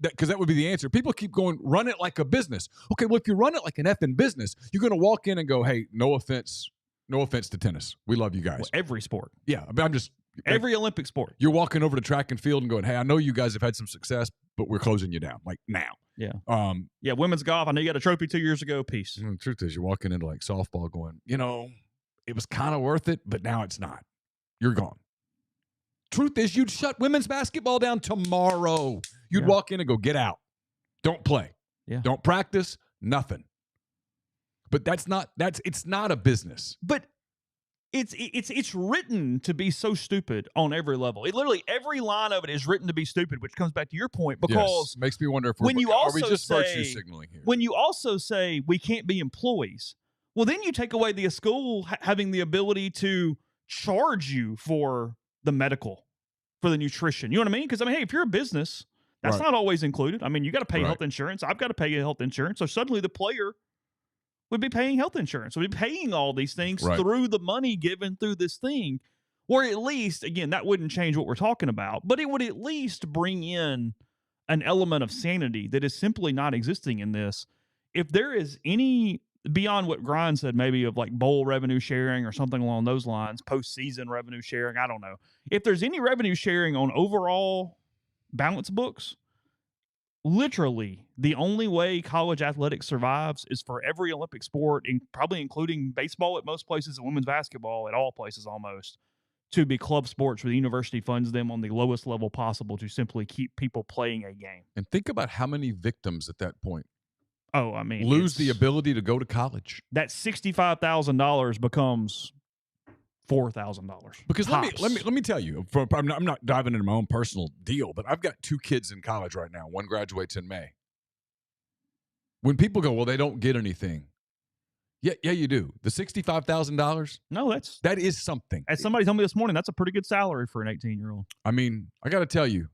because that would be the answer. People keep going, run it like a business. Okay, well, if you run it like an effing business, you're going to walk in and go, hey, no offense to tennis. We love you guys. Well, every sport. Yeah, I'm just every Olympic sport. You're walking over to track and field and going, hey, I know you guys have had some success, but we're closing you down like now. Yeah. Yeah. Women's golf. I know you got a trophy 2 years ago. Peace. The truth is, you're walking into like softball, going, it was kind of worth it, but now it's not. You're gone. Truth is, you'd shut women's basketball down tomorrow. You'd walk in and go, get out. Don't play. Yeah. Don't practice. Nothing. But it's not a business. But it's written to be so stupid on every level. It literally every line of it is written to be stupid, which comes back to your point because makes me wonder if when you are we also just say, virtue signaling here? When you also say we can't be employees, well, then you take away the school having the ability to charge you for the medical, for the nutrition. You know what I mean? Because hey, if you're a business, that's not always included. I mean, you got to pay health insurance. I've got to pay health insurance. So suddenly the player would be paying health insurance. Would be paying all these things through the money given through this thing. Or at least, again, that wouldn't change what we're talking about, but it would at least bring in an element of sanity that is simply not existing in this. If there is any, beyond what Grind said, maybe of like bowl revenue sharing or something along those lines, postseason revenue sharing, I don't know. If there's any revenue sharing on overall balance books, literally, the only way college athletics survives is for every Olympic sport, probably including baseball at most places and women's basketball at all places almost, to be club sports where the university funds them on the lowest level possible to simply keep people playing a game. And think about how many victims at that point. Oh, I mean, lose the ability to go to college. That $65,000 becomes $4,000. Because let me tell you, I'm not diving into my own personal deal, but I've got 2 kids in college right now. One graduates in May. When people go, well, they don't get anything. Yeah, you do. The $65,000. No, that is something. As somebody told me this morning, that's a pretty good salary for an 18-year-old. I mean, I got to tell you,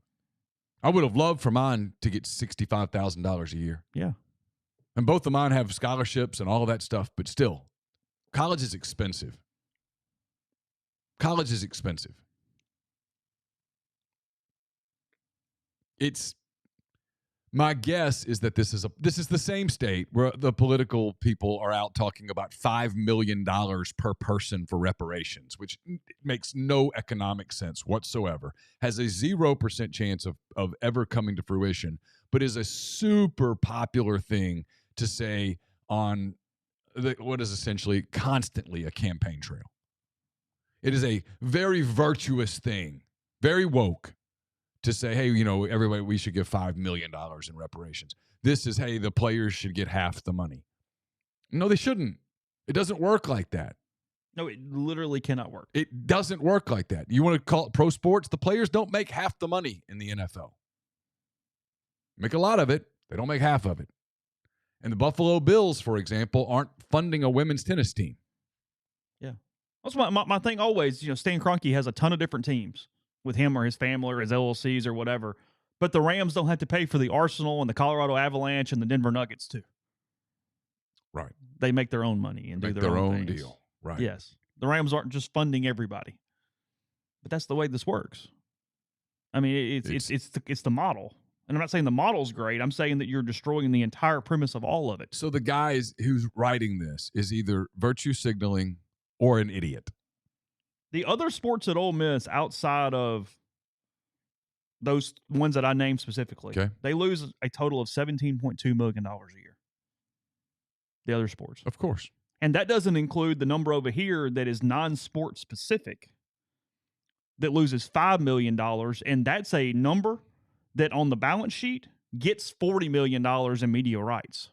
I would have loved for mine to get $65,000 a year. Yeah, and both of mine have scholarships and all of that stuff, but still, college is expensive. College is expensive. My guess is that this is the same state where the political people are out talking about $5 million per person for reparations, which makes no economic sense whatsoever, has a 0% chance of ever coming to fruition, but is a super popular thing to say on what is essentially constantly a campaign trail. It is a very virtuous thing, very woke, to say, hey, everybody, we should give $5 million in reparations. This is, hey, the players should get half the money. No, they shouldn't. It doesn't work like that. No, it literally cannot work. It doesn't work like that. You want to call it pro sports? The players don't make half the money in the NFL. Make a lot of it. They don't make half of it. And the Buffalo Bills, for example, aren't funding a women's tennis team. Yeah. That's my thing always. Stan Kroenke has a ton of different teams with him or his family or his LLCs or whatever. But the Rams don't have to pay for the Arsenal and the Colorado Avalanche and the Denver Nuggets too. Right. They make their own money and do their own things. Deal. Right. Yes. The Rams aren't just funding everybody. But that's the way this works. I mean, it's the model. And I'm not saying the model's great. I'm saying that you're destroying the entire premise of all of it. So the guy who's writing this is either virtue signaling or an idiot. The other sports at Ole Miss outside of those ones that I named specifically, they lose a total of $17.2 million a year. The other sports. Of course. And that doesn't include the number over here that is non-sport specific that loses $5 million. And that's a number that on the balance sheet gets $40 million in media rights.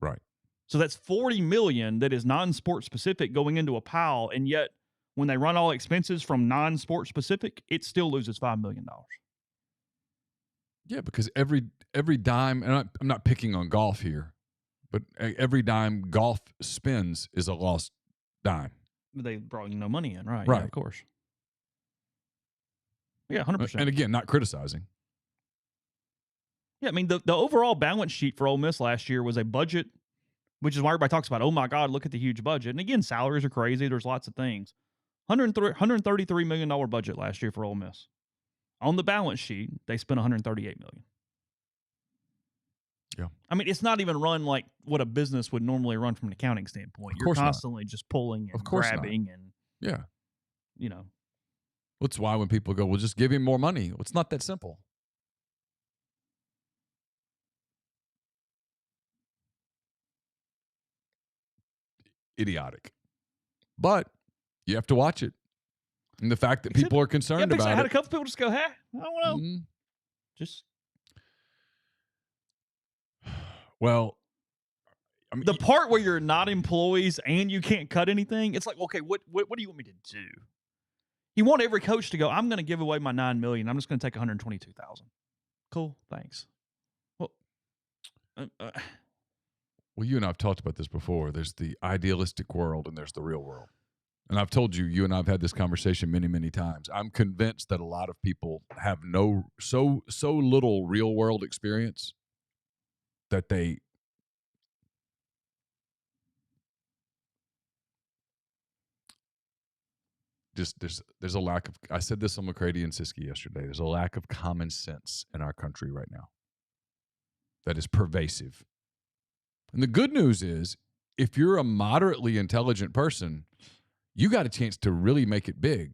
Right. So that's $40 million that is non-sport specific going into a pile, and yet when they run all expenses from non-sport specific, it still loses $5 million. Yeah, because every dime, and I'm not picking on golf here, but every dime golf spends is a lost dime. They brought no money in, right? Right. Yeah, of course. Yeah, 100%. And again, not criticizing. Yeah, I mean, the overall balance sheet for Ole Miss last year was a budget, which is why everybody talks about, oh my God, look at the huge budget. And again, salaries are crazy. There's lots of things. $133 million budget last year for Ole Miss. On the balance sheet, they spent $138 million. Yeah. I mean, it's not even run like what a business would normally run from an accounting standpoint. You're constantly just pulling and grabbing and, yeah. That's why when people go, well, just give him more money. Well, it's not that simple. Idiotic. But you have to watch it. And the fact that people are concerned about it. I had a couple people just go, hey, I don't know. Mm-hmm. Just. Well, I mean, the part where you're not employees and you can't cut anything, it's like, okay, what do you want me to do? You want every coach to go, I'm going to give away my $9 million. I'm just going to take $122,000. Cool, thanks. Well, you and I have talked about this before. There's the idealistic world and there's the real world. And I've told you and I have had this conversation many, many times. I'm convinced that a lot of people have so little real world experience that they just there's a lack of, I said this on McCready and Siskey yesterday, there's a lack of common sense in our country right now that is pervasive. And the good news is, if you're a moderately intelligent person, you got a chance to really make it big.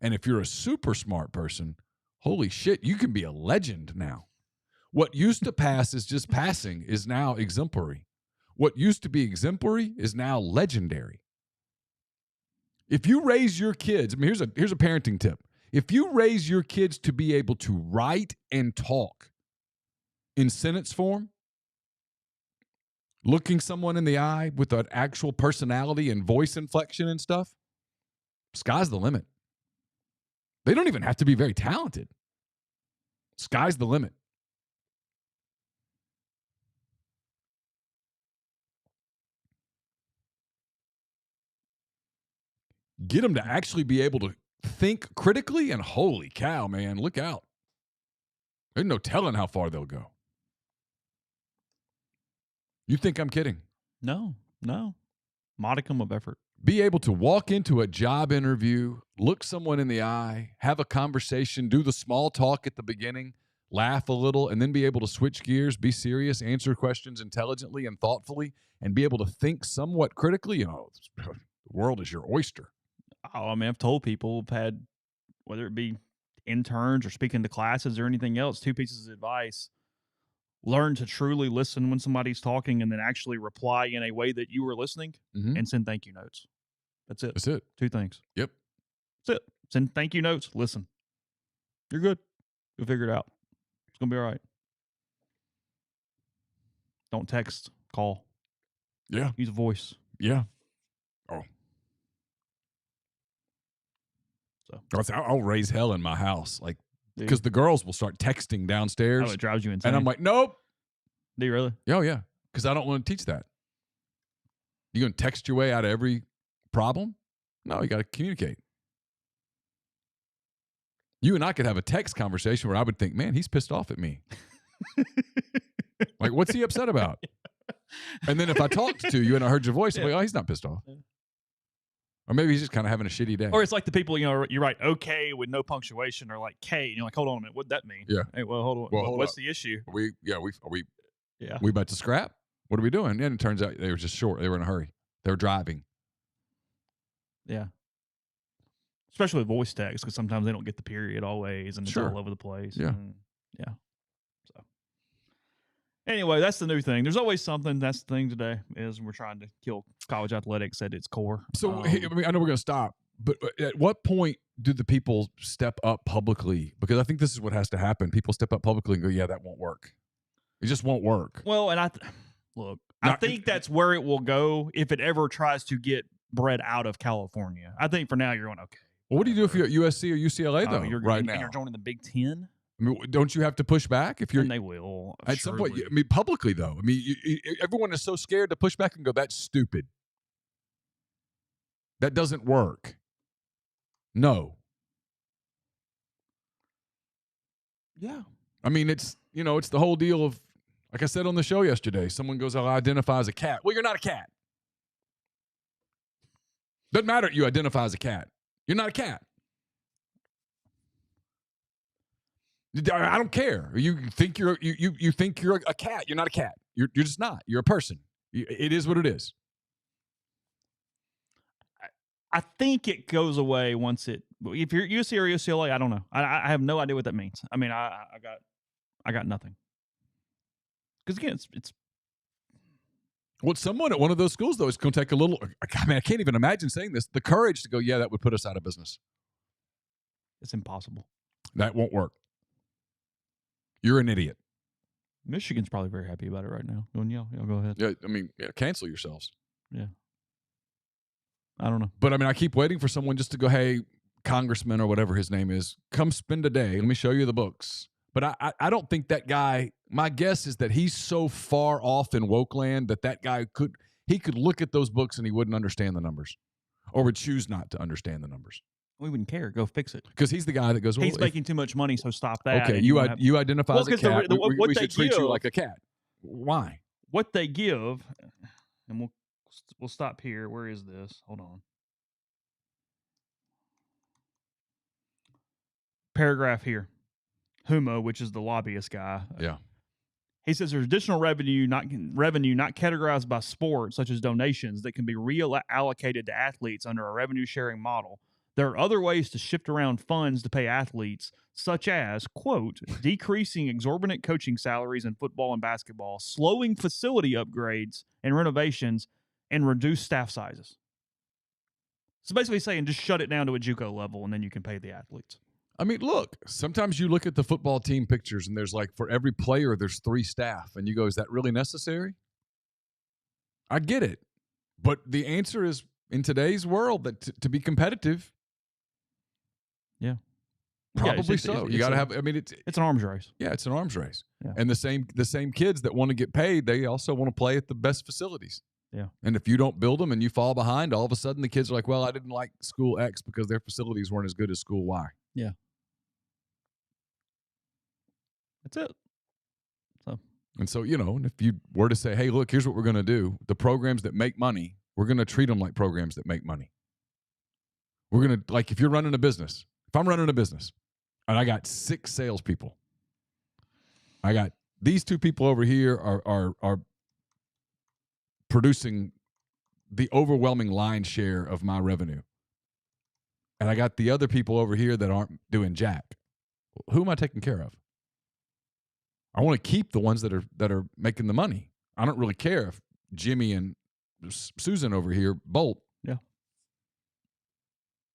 And if you're a super smart person, holy shit, you can be a legend now. What used to pass as just passing is now exemplary. What used to be exemplary is now legendary. If you raise your kids, I mean, here's a parenting tip. If you raise your kids to be able to write and talk in sentence form, looking someone in the eye with an actual personality and voice inflection and stuff, sky's the limit. They don't even have to be very talented. Sky's the limit. Get them to actually be able to think critically, and holy cow, man, look out. There's no telling how far they'll go. You think I'm kidding? no. Modicum of effort. Be able to walk into a job interview, look someone in the eye, have a conversation, do the small talk at the beginning, laugh a little, and then be able to switch gears, be serious, answer questions intelligently and thoughtfully, and be able to think somewhat critically. The world is your oyster. Oh, I mean, I've told people, I've had, whether it be interns or speaking to classes or anything else, 2 pieces of advice. Learn to truly listen when somebody's talking and then actually reply in a way that you were listening, and send thank you notes. That's it. That's it. 2 things. Yep. That's it. Send thank you notes. Listen. You're good. You'll figure it out. It's going to be all right. Don't text. Call. Yeah. Use a voice. Yeah. Oh. So I'll raise hell in my house. Like, because the girls will start texting downstairs. Oh, it drives you insane. And I'm like, nope. Do you really? Oh, yeah. Because I don't want to teach that. You going to text your way out of every problem? No, you got to communicate. You and I could have a text conversation where I would think, man, he's pissed off at me. Like, what's he upset about? And then if I talked to you and I heard your voice, I'm like, oh, he's not pissed off. Or maybe he's just kind of having a shitty day. Or it's like the people, you write okay with no punctuation, or like K, and you're like, hold on a minute, what'd that mean? Yeah. Hey, well, hold on. Well, What's the issue? Are we about to scrap? What are we doing? And it turns out they were just short. They were in a hurry. They were driving. Yeah. Especially with voice text, because sometimes they don't get the period always, and it's all over the place. Yeah. Yeah. So anyway, that's the new thing. There's always something. That's the thing today, is we're trying to kill college athletics at its core. So I know we're going to stop, but at what point do the people step up publicly? Because I think this is what has to happen. People step up publicly and go, yeah, that won't work. It just won't work. Well, and I think that's where it will go if it ever tries to get bred out of California. I think for now you're going, okay. Well, what do you do if you're at USC or UCLA, though, now? You're joining the Big Ten? I mean, don't you have to push back if you're? And they will. At some point, I mean, publicly, though. I mean, everyone is so scared to push back and go, that's stupid. That doesn't work. No. Yeah. I mean, it's the whole deal of, like I said on the show yesterday, someone goes, I'll identify as a cat. Well, you're not a cat. Doesn't matter if you identify as a cat. You're not a cat. I don't care. You think you're a cat. You're not a cat. You're just not. You're a person. It is what it is. I think it goes away once it. If you're USC or UCLA, I don't know. I have no idea what that means. I mean, I got nothing. Because again, it's. Well, someone at one of those schools, though, is going to take a little. I mean, I can't even imagine saying this. The courage to go, yeah, that would put us out of business. It's impossible. That won't work. You're an idiot. Michigan's probably very happy about it right now. Y'all go ahead. Yeah, I mean, cancel yourselves. Yeah. I don't know. But, I mean, I keep waiting for someone just to go, hey, congressman or whatever his name is, come spend a day. Let me show you the books. But I don't think that guy, my guess is that he's so far off in woke land that guy could look at those books and he wouldn't understand the numbers or would choose not to understand the numbers. We wouldn't care. Go fix it. Because he's the guy that goes, well, he's making too much money, so stop that. Okay, you identify as a cat. We should treat you like a cat. Why? What they give, and we'll stop here. Where is this? Hold on. Paragraph here. Humo, which is the lobbyist guy. Yeah. He says there's additional revenue not categorized by sport, such as donations, that can be reallocated to athletes under a revenue sharing model. There are other ways to shift around funds to pay athletes, such as, quote, decreasing exorbitant coaching salaries in football and basketball, slowing facility upgrades and renovations, and reduce staff sizes. So basically saying just shut it down to a JUCO level and then you can pay the athletes. I mean, look, sometimes you look at the football team pictures and there's like for every player, there's 3 staff. And you go, is that really necessary? I get it. But the answer is in today's world that to be competitive. Yeah. Probably so. You got to have, I mean, it's an arms race. Yeah, it's an arms race. Yeah. And the same kids that want to get paid, they also want to play at the best facilities. Yeah. And if you don't build them and you fall behind, all of a sudden the kids are like, well, I didn't like school X because their facilities weren't as good as school Y. Yeah. That's it. So, and if you were to say, hey, look, here's what we're going to do. The programs that make money, we're going to treat them like programs that make money. We're going to, like, if you're running a business, if I'm running a business and I got 6 salespeople, I got these 2 people over here are producing the overwhelming lion's share of my revenue. And I got the other people over here that aren't doing jack. Who am I taking care of? I want to keep the ones that are making the money. I don't really care if Jimmy and Susan over here bolt. Yeah.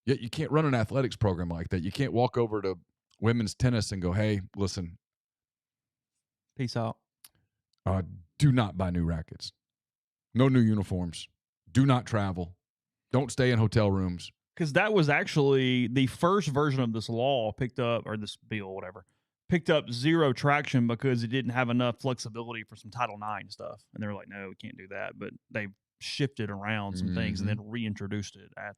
Yet you can't run an athletics program like that. You can't walk over to women's tennis and go, hey, listen. Peace out. Do not buy new rackets. No new uniforms. Do not travel. Don't stay in hotel rooms. Because that was actually the first version of this law picked up, or this bill, whatever, picked up zero traction because it didn't have enough flexibility for some Title IX stuff. And they were like, no, we can't do that. But they shifted around some things and then reintroduced it at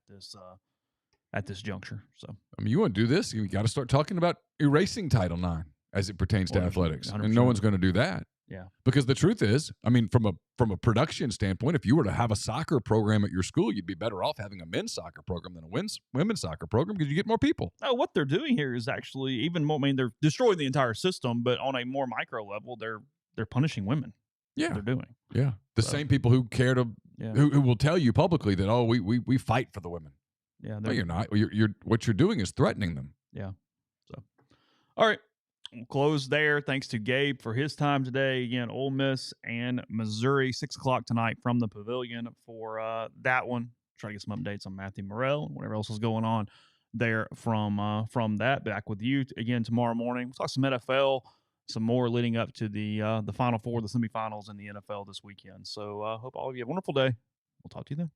this juncture. So, I mean, you want to do this, you got to start talking about erasing Title IX as it pertains to athletics. 100%. And no one's going to do that. Yeah. Because the truth is, I mean, from a production standpoint, if you were to have a soccer program at your school, you'd be better off having a men's soccer program than a women's soccer program because you get more people. Oh, what they're doing here is actually even more. I mean, they're destroying the entire system, but on a more micro level, they're punishing women. Yeah, they're doing. Yeah, the same people who care to who will tell you publicly that we fight for the women. Yeah, no, you're not. You're what you're doing is threatening them. Yeah. So, all right. We'll close there. Thanks to Gabe for his time today. Again, Ole Miss and Missouri, 6 o'clock tonight from the Pavilion for that one. Try to get some updates on Matthew Morrell and whatever else is going on there from that. Back with you again tomorrow morning. We'll talk some NFL, some more leading up to the Final Four, the semifinals in the NFL this weekend. So hope all of you have a wonderful day. We'll talk to you then.